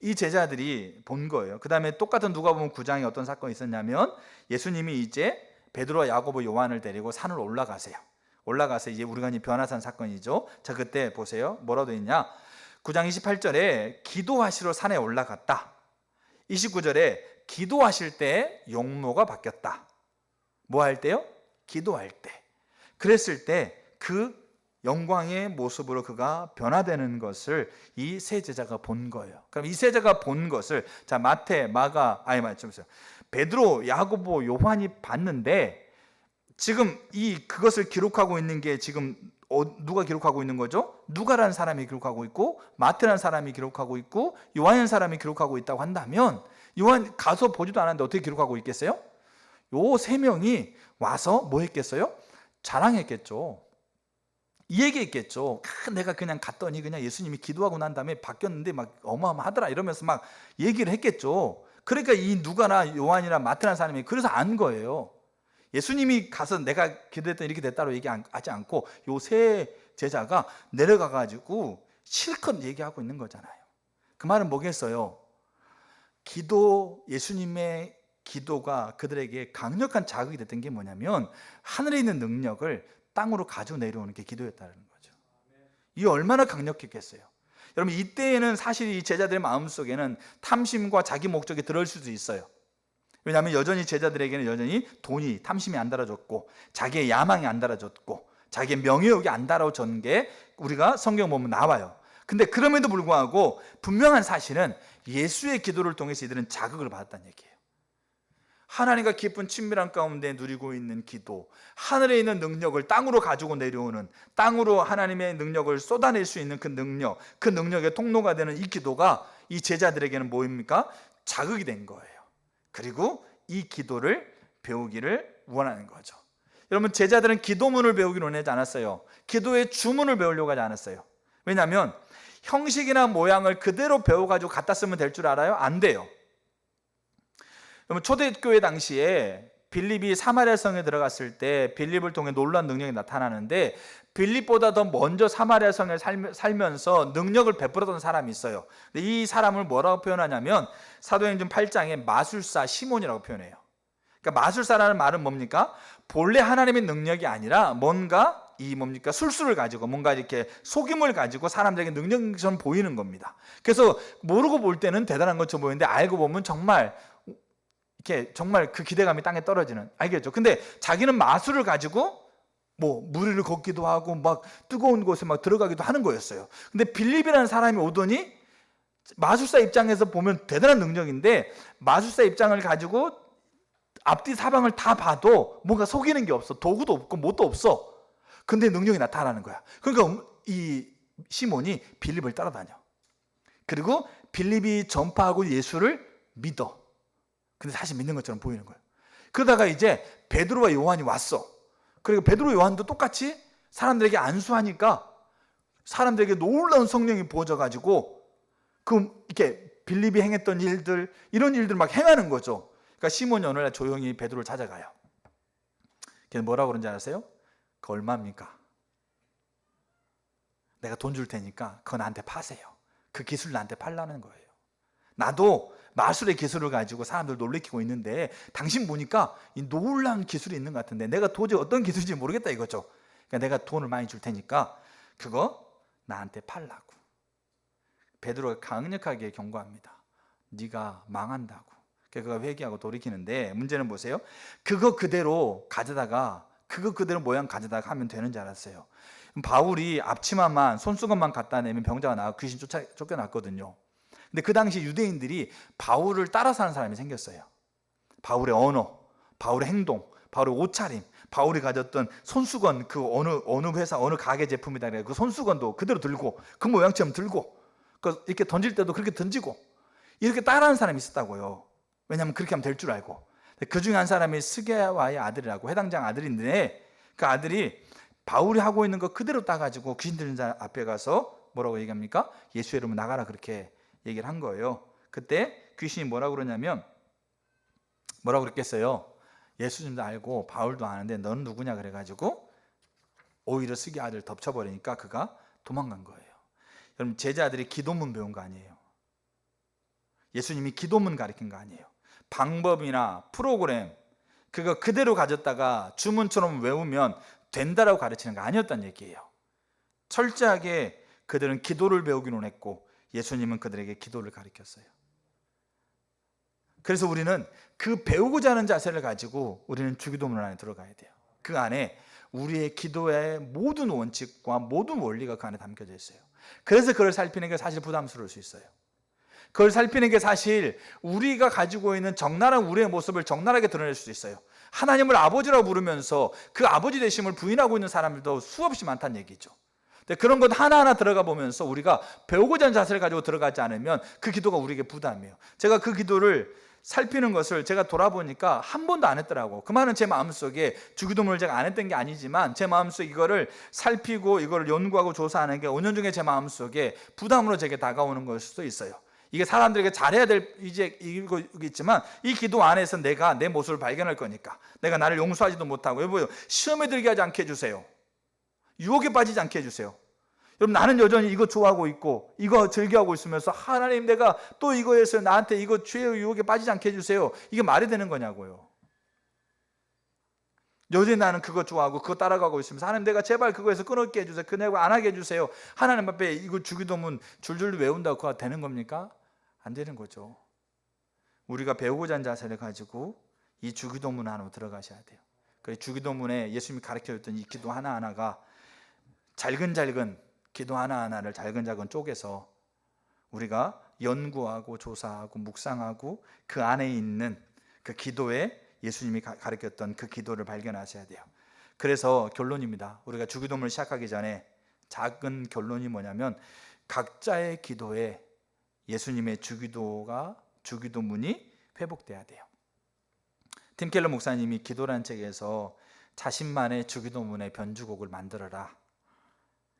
이 제자들이 본 거예요. 그 다음에 똑같은 누가복음 9장에 어떤 사건이 있었냐면, 예수님이 이제 베드로와 야고보 요한을 데리고 산으로 올라가세요. 올라가서 이제 우리가 변화산 사건이죠. 자, 그때 보세요. 뭐라고 되어 있냐? 9장 28절에 기도하시러 산에 올라갔다. 29절에 기도하실 때 용모가 바뀌었다. 뭐 할 때요? 기도할 때. 그랬을 때 그 영광의 모습으로 그가 변화되는 것을 이 세 제자가 본 거예요. 그럼 이 세 제자가 본 것을, 자, 마태, 마가, 베드로, 야고보, 요한이 봤는데, 지금 그것을 기록하고 있는 게 지금 누가 기록하고 있는 거죠? 누가라는 사람이 기록하고 있고, 마태라는 사람이 기록하고 있고, 요한이라는 사람이 기록하고 있다고 한다면, 요한 가서 보지도 않았는데 어떻게 기록하고 있겠어요? 요 세 명이 와서 뭐 했겠어요? 자랑했겠죠. 이 얘기했겠죠. 내가 그냥 갔더니 그냥 예수님이 기도하고 난 다음에 바뀌었는데 막 어마어마하더라 이러면서 막 얘기를 했겠죠. 그러니까 이 누가나 요한이나 마태라는 사람이 그래서 안 거예요. 예수님이 가서 내가 기도했더니 이렇게 됐다고 얘기하지 않고 요 세 제자가 내려가 가지고 실컷 얘기하고 있는 거잖아요. 그 말은 뭐겠어요? 예수님의 기도가 그들에게 강력한 자극이 됐던 게 뭐냐면, 하늘에 있는 능력을 땅으로 가지고 내려오는 게 기도였다는 거죠. 이게 얼마나 강력했겠어요. 여러분, 이때에는 사실 이 제자들의 마음속에는 탐심과 자기 목적이 들어올 수도 있어요. 왜냐하면 여전히 제자들에게는 여전히 돈이, 탐심이 안 달아졌고, 자기의 야망이 안 달아졌고, 자기의 명예욕이 안 달아졌는 게 우리가 성경 보면 나와요. 근데 그럼에도 불구하고 분명한 사실은 예수의 기도를 통해서 이들은 자극을 받았다는 얘기예요. 하나님과 깊은 친밀한 가운데 누리고 있는 기도, 하늘에 있는 능력을 땅으로 가지고 내려오는, 땅으로 하나님의 능력을 쏟아낼 수 있는 그 능력의 통로가 되는 이 기도가 이 제자들에게는 뭐입니까? 자극이 된 거예요. 그리고 이 기도를 배우기를 원하는 거죠. 여러분, 제자들은 기도문을 배우기를 원하지 않았어요. 기도의 주문을 배우려고 하지 않았어요. 왜냐하면 형식이나 모양을 그대로 배워가지고 갖다 쓰면 될 줄 알아요? 안 돼요. 여러분, 초대교회 당시에 빌립이 사마리아 성에 들어갔을 때 빌립을 통해 놀라운 능력이 나타나는데, 빌립보다 더 먼저 사마리아 성에 살면서 능력을 베풀었던 사람이 있어요. 근데 이 사람을 뭐라고 표현하냐면 사도행전 8장에 마술사 시몬이라고 표현해요. 그러니까 마술사라는 말은 뭡니까? 본래 하나님의 능력이 아니라 뭔가 술수를 가지고 뭔가 이렇게 속임을 가지고 사람들에게 능력처럼 보이는 겁니다. 그래서 모르고 볼 때는 대단한 것처럼 보이는데 알고 보면 정말 그 기대감이 땅에 떨어지는, 알겠죠? 근데 자기는 마술을 가지고 무리를 걷기도 하고 막 뜨거운 곳에 막 들어가기도 하는 거였어요. 근데 빌립이라는 사람이 오더니 마술사 입장에서 보면 대단한 능력인데, 마술사 입장을 가지고 앞뒤 사방을 다 봐도 뭔가 속이는 게 없어. 도구도 없고 뭣도 없어. 근데 능력이 나타나는 거야. 그러니까 이 시몬이 빌립을 따라다녀. 그리고 빌립이 전파하고 예수를 믿어. 근데 사실 믿는 것처럼 보이는 거예요. 그러다가 이제 베드로와 요한이 왔어. 그리고 베드로 요한도 똑같이 사람들에게 안수하니까 사람들에게 놀라운 성령이 부어져가지고 이렇게 빌립이 행했던 일들, 이런 일들 막 행하는 거죠. 그러니까 시몬이 어느 날 조용히 베드로를 찾아가요. 걔는 뭐라고 그런지 아세요? 그 얼마입니까? 내가 돈 줄 테니까 그거 나한테 파세요. 그 기술 나한테 팔라는 거예요. 나도 마술의 기술을 가지고 사람들 놀래키고 있는데 당신 보니까 이 놀라운 기술이 있는 것 같은데 내가 도저히 어떤 기술인지 모르겠다 이거죠. 그러니까 내가 돈을 많이 줄 테니까 그거 나한테 팔라고. 베드로가 강력하게 경고합니다. 네가 망한다고. 그가 회개하고 돌이키는데, 문제는 보세요. 그거 그대로 모양 가져다가 하면 되는 줄 알았어요. 바울이 앞치마만, 손수건만 갖다 내면 병자가 나와 귀신 쫓겨났거든요. 근데 그 당시 유대인들이 바울을 따라 사는 사람이 생겼어요. 바울의 언어, 바울의 행동, 바울의 옷차림, 바울이 가졌던 손수건, 그 어느 회사 어느 가게 제품이다 그래. 그 손수건도 그대로 들고 그 모양처럼 들고 이렇게 던질 때도 그렇게 던지고 이렇게 따라하는 사람이 있었다고요. 왜냐하면 그렇게 하면 될 줄 알고. 그 중에 한 사람이 스게와의 아들이라고, 해당장 아들인데 그 아들이 바울이 하고 있는 거 그대로 따가지고 귀신 들린 자 앞에 가서 뭐라고 얘기합니까? 예수의 이름으로 나가라, 그렇게 얘기를 한 거예요. 그때 귀신이 뭐라고 그러냐면, 뭐라고 그랬겠어요? 예수님도 알고 바울도 아는데 너는 누구냐 그래가지고 오히려 스기 아들 덮쳐버리니까 그가 도망간 거예요. 여러분, 제자들이 기도문 배운 거 아니에요. 예수님이 기도문 가르친 거 아니에요. 방법이나 프로그램 그거 그대로 가졌다가 주문처럼 외우면 된다라고 가르치는 거 아니었단 얘기예요. 철저하게 그들은 기도를 배우기로 했고 예수님은 그들에게 기도를 가르쳤어요. 그래서 우리는 그 배우고자 하는 자세를 가지고 우리는 주기도문 안에 들어가야 돼요. 그 안에 우리의 기도의 모든 원칙과 모든 원리가 그 안에 담겨져 있어요. 그래서 그걸 살피는 게 사실 부담스러울 수 있어요. 그걸 살피는 게 사실 우리가 가지고 있는 적나라한 우리의 모습을 적나라하게 드러낼 수 있어요. 하나님을 아버지라고 부르면서 그 아버지 되심을 부인하고 있는 사람들도 수없이 많다는 얘기죠. 근데 그런 것 하나하나 들어가 보면서 우리가 배우고자 하는 자세를 가지고 들어가지 않으면 그 기도가 우리에게 부담이에요. 제가 그 기도를 살피는 것을 제가 돌아보니까 한 번도 안 했더라고. 그 말은 제 마음속에 주기도문을 제가 안 했던 게 아니지만 제 마음속에 이거를 살피고 이거를 연구하고 조사하는 게 5년 중에 제 마음속에 부담으로 제게 다가오는 걸 수도 있어요. 이게 사람들에게 잘해야 될 이제 이거겠지만 이 기도 안에서 내가 내 모습을 발견할 거니까 내가 나를 용서하지도 못하고, 여보요, 시험에 들게 하지 않게 해주세요. 유혹에 빠지지 않게 해주세요. 여러분, 나는 여전히 이거 좋아하고 있고 이거 즐겨하고 있으면서 하나님 내가 또 이거에서 나한테 이거 죄의 유혹에 빠지지 않게 해주세요. 이게 말이 되는 거냐고요. 여전히 나는 그거 좋아하고 그거 따라가고 있으면서 하나님 내가 제발 그거에서 끊었게 해주세요. 그거 안 하게 해주세요. 하나님 앞에 이거 주기도문 줄줄 외운다고 그거 되는 겁니까? 안 되는 거죠. 우리가 배우고자 하는 자세를 가지고 이 주기도문 안으로 들어가셔야 돼요. 그 주기도문에 예수님이 가르쳐줬던 이 기도 하나하나가 잘근잘근 기도 하나하나를 잘근잘근 쪼개서 우리가 연구하고 조사하고 묵상하고 그 안에 있는 그 기도에 예수님이 가르쳤던 그 기도를 발견하셔야 돼요. 그래서 결론입니다. 우리가 주기도문을 시작하기 전에 작은 결론이 뭐냐면 각자의 기도에 예수님의 주기도문이 회복돼야 돼요. 팀 켈러 목사님이 기도라는 책에서 자신만의 주기도문의 변주곡을 만들어라.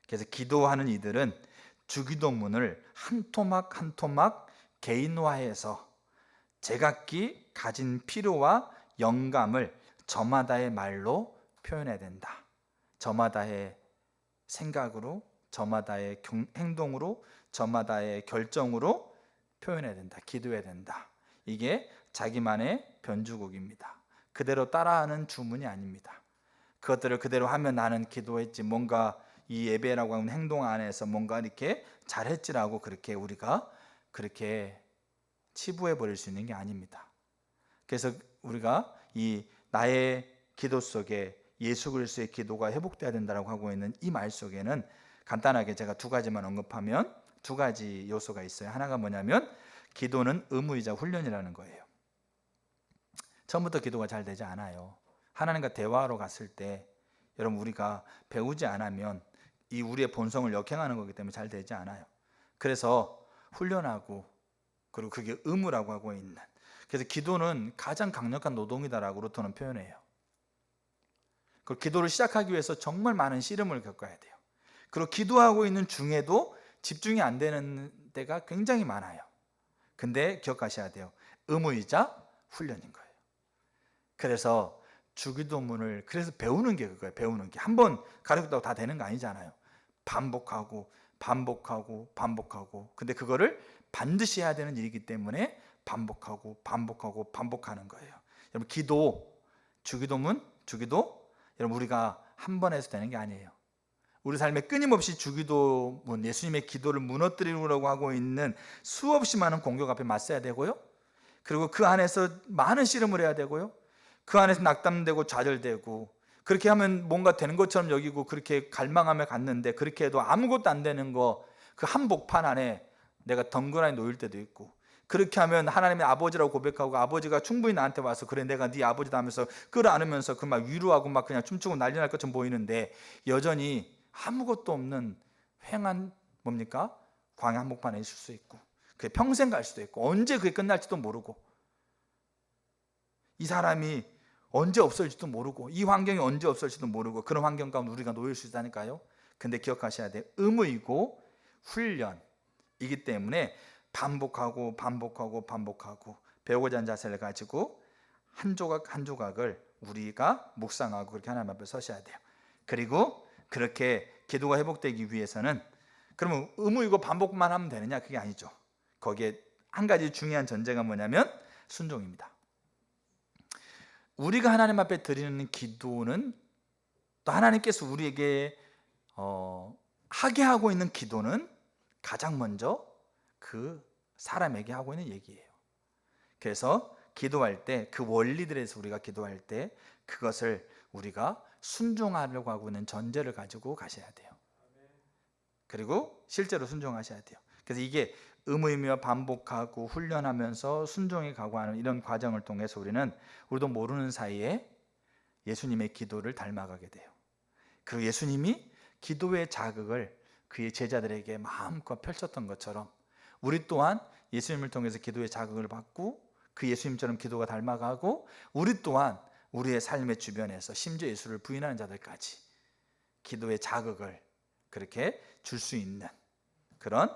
그래서 기도하는 이들은 주기도문을 한 토막 한 토막 개인화해서 제각기 가진 필요와 영감을 저마다의 말로 표현해야 된다. 저마다의 생각으로, 저마다의 행동으로, 저마다의 결정으로 표현해야 된다. 기도해야 된다. 이게 자기만의 변주곡입니다. 그대로 따라하는 주문이 아닙니다. 그것들을 그대로 하면 나는 기도했지, 뭔가 이 예배라고 하는 행동 안에서 뭔가 이렇게 잘했지라고 그렇게 우리가 그렇게 치부해 버릴 수 있는 게 아닙니다. 그래서 우리가 이 나의 기도 속에 예수 그리스도의 기도가 회복돼야 된다고 하고 있는 이 말 속에는 간단하게 제가 두 가지만 언급하면 두 가지 요소가 있어요. 하나가 뭐냐면 기도는 의무이자 훈련이라는 거예요. 처음부터 기도가 잘 되지 않아요. 하나님과 대화하러 갔을 때 여러분 우리가 배우지 않으면 이 우리의 본성을 역행하는 거기 때문에 잘 되지 않아요. 그래서 훈련하고 그리고 그게 의무라고 하고 있는, 그래서 기도는 가장 강력한 노동이다라고 루터는 표현해요. 그 기도를 시작하기 위해서 정말 많은 씨름을 겪어야 돼요. 그리고 기도하고 있는 중에도 집중이 안 되는 때가 굉장히 많아요. 근데 기억하셔야 돼요. 의무이자 훈련인 거예요. 그래서 주기도문을 그래서 배우는 게 그거예요. 배우는 게 한 번 가르쳤다고 다 되는 거 아니잖아요. 반복하고 반복하고 반복하고. 근데 그거를 반드시 해야 되는 일이기 때문에 반복하고 반복하고 반복하는 거예요. 여러분 기도, 주기도 여러분 우리가 한 번 해서 되는 게 아니에요. 우리 삶에 끊임없이 주기도문, 예수님의 기도를 무너뜨리려고 하고 있는 수없이 많은 공격 앞에 맞서야 되고요. 그리고 그 안에서 많은 씨름을 해야 되고요. 그 안에서 낙담되고 좌절되고, 그렇게 하면 뭔가 되는 것처럼 여기고 그렇게 갈망하며 갔는데 그렇게 해도 아무것도 안 되는 거, 그 한복판 안에 내가 덩그러니 놓일 때도 있고, 그렇게 하면 하나님의 아버지라고 고백하고 아버지가 충분히 나한테 와서 그래 내가 네 아버지다 하면서 끌어안으면서 그 막 위로하고 막 그냥 춤추고 난리 날 것처럼 보이는데 여전히 아무것도 없는 횡한 뭡니까? 광야 한복판에 있을 수 있고, 그게 평생 갈 수도 있고 언제 그게 끝날지도 모르고, 이 사람이 언제 없어질지도 모르고 이 환경이 언제 없어질지도 모르고 그런 환경 가운데 우리가 놓일 수 있다니까요. 근데 기억하셔야 돼요. 의무이고 훈련이기 때문에 반복하고 배우고자 하는 자세를 가지고 한 조각 한 조각을 우리가 묵상하고 그렇게 하나님 앞에 서셔야 돼요. 그리고 그렇게 기도가 회복되기 위해서는 그러면 의무이고 반복만 하면 되느냐? 그게 아니죠. 거기에 한 가지 중요한 전제가 뭐냐면 순종입니다. 우리가 하나님 앞에 드리는 기도는 또 하나님께서 우리에게 하게 하고 있는 기도는 가장 먼저 그 사람에게 하고 있는 얘기예요. 그래서 기도할 때 그 원리들에서 우리가 기도할 때 그것을 우리가 순종하려고 하고 있는 전제를 가지고 가셔야 돼요. 그리고 실제로 순종하셔야 돼요. 그래서 이게 의무이며 반복하고 훈련하면서 순종에 가고하는 이런 과정을 통해서 우리도 모르는 사이에 예수님의 기도를 닮아가게 돼요. 그리고 예수님이 기도의 자극을 그의 제자들에게 마음껏 펼쳤던 것처럼 우리 또한 예수님을 통해서 기도의 자극을 받고 그 예수님처럼 기도가 닮아가고 우리 또한 우리의 삶의 주변에서 심지어 예수를 부인하는 자들까지 기도의 자극을 그렇게 줄 수 있는 그런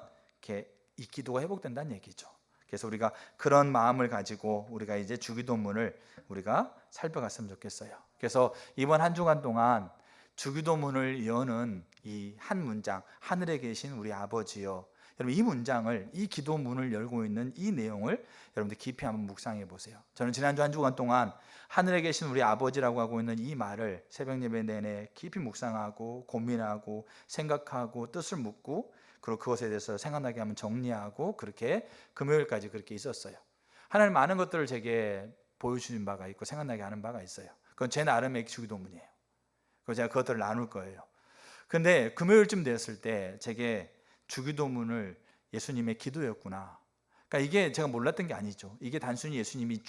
이 기도가 회복된다는 얘기죠. 그래서 우리가 그런 마음을 가지고 우리가 이제 주기도문을 우리가 살펴갔으면 좋겠어요. 그래서 이번 한 주간 동안 주기도문을 여는 이 한 문장, 하늘에 계신 우리 아버지여, 여러분 이 문장을, 이 기도문을 열고 있는 이 내용을 여러분들 깊이 한번 묵상해 보세요. 저는 지난주 한 주간 동안 하늘에 계신 우리 아버지라고 하고 있는 이 말을 새벽 예배 내내 깊이 묵상하고 고민하고 생각하고 뜻을 묻고 그리고 그것에 대해서 생각나게 하면 정리하고 그렇게 금요일까지 그렇게 있었어요. 하나님 많은 것들을 제게 보여주신 바가 있고 생각나게 하는 바가 있어요. 그건 제 나름의 주기도문이에요. 그래서 제가 그것들을 나눌 거예요. 근데 금요일쯤 됐을 때 제게 주기도문을 예수님의 기도였구나. 그러니까 이게 제가 몰랐던 게 아니죠. 이게 단순히 예수님이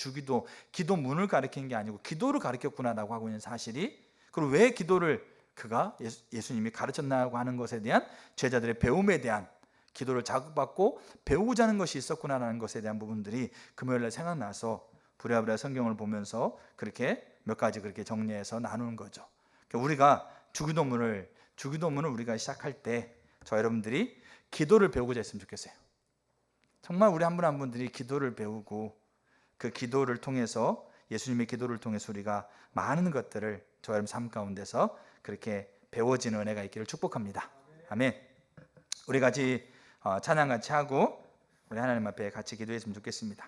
기도문을 가르치는 게 아니고 기도를 가르쳤구나라고 하고 있는 사실이, 그리고 왜 기도를 그가 예수님이 가르쳤나고 하는 것에 대한 제자들의 배움에 대한 기도를 자극받고 배우고자 하는 것이 있었구나라는 것에 대한 부분들이 금요일날 생각나서 부랴부랴 성경을 보면서 그렇게 몇 가지 그렇게 정리해서 나누는 거죠. 그러니까 우리가 주기도문을 우리가 시작할 때 저 여러분들이 기도를 배우고자 했으면 좋겠어요. 정말 우리 한 분 한 분들이 기도를 배우고 그 기도를 통해서 예수님의 기도를 통해서 우리가 많은 것들을 저 여러분 삶 가운데서 그렇게 배워지는 은혜가 있기를 축복합니다. 아멘. 우리 같이 찬양 같이 하고 우리 하나님 앞에 같이 기도했으면 좋겠습니다.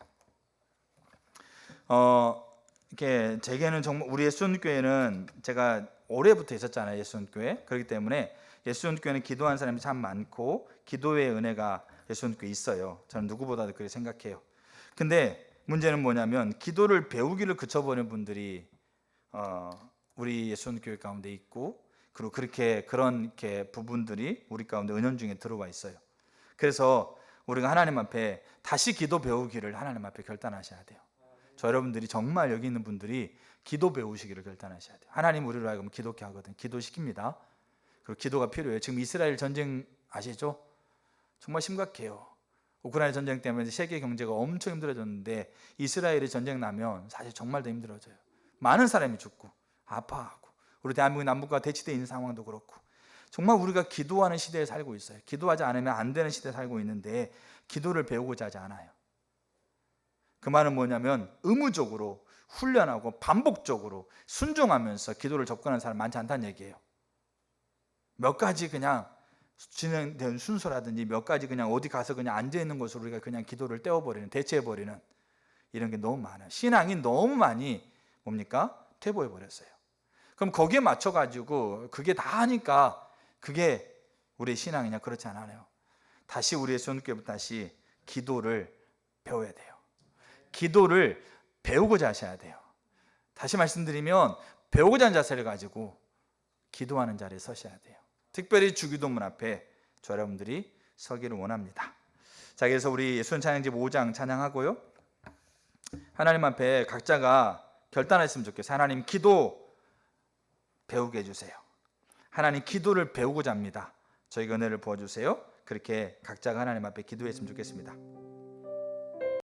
이렇게 제게는 정말 우리 예수님교회는 제가 올해부터 있었잖아요. 예수님교회. 그렇기 때문에 예수님교회는 기도하는 사람이 참 많고 기도의 은혜가 예수님교회에 있어요. 저는 누구보다도 그렇게 생각해요. 근데 문제는 뭐냐면 기도를 배우기를 그쳐버린 분들이 우리 예수님교회 가운데 있고 그리고 그런 부분들이 우리 가운데 은연중에 들어와 있어요. 그래서 우리가 하나님 앞에 다시 기도 배우기를 하나님 앞에 결단하셔야 돼요. 저 여러분들이 정말 여기 있는 분들이 기도 배우시기를 결단하셔야 돼요. 하나님 우리로 하여금 기도케 하거든. 기도시킵니다. 그리고 기도가 필요해요. 지금 이스라엘 전쟁 아시죠? 정말 심각해요. 우크라이나 전쟁 때문에 세계 경제가 엄청 힘들어졌는데 이스라엘이 전쟁 나면 사실 정말 더 힘들어져요. 많은 사람이 죽고 아파하고 우리 대한민국 남북과 대치되어 있는 상황도 그렇고 정말 우리가 기도하는 시대에 살고 있어요. 기도하지 않으면 안 되는 시대에 살고 있는데 기도를 배우고자 하지 않아요. 그 말은 뭐냐면 의무적으로 훈련하고 반복적으로 순종하면서 기도를 접근하는 사람 많지 않다는 얘기예요. 몇 가지 그냥 진행된 순서라든지 몇 가지 그냥 어디 가서 그냥 앉아있는 것으로 우리가 그냥 기도를 때워버리는, 대체해버리는 이런 게 너무 많아요. 신앙이 너무 많이 뭡니까? 퇴보해버렸어요. 그럼 거기에 맞춰가지고 그게 다 하니까 그게 우리의 신앙이냐? 그렇지 않아요. 다시 우리의 손길부터 다시 기도를 배워야 돼요. 기도를 배우고자 하셔야 돼요. 다시 말씀드리면 배우고자 하는 자세를 가지고 기도하는 자리에 서셔야 돼요. 특별히 주기도문 앞에 저 여러분들이 서기를 원합니다. 자, 그래서 우리 예수님 찬양집 5장 찬양하고요. 하나님 앞에 각자가 결단했으면 좋겠어요. 하나님 기도 배우게 해주세요. 하나님 기도를 배우고자 합니다. 저희가 은혜를 부어주세요. 그렇게 각자가 하나님 앞에 기도했으면 좋겠습니다.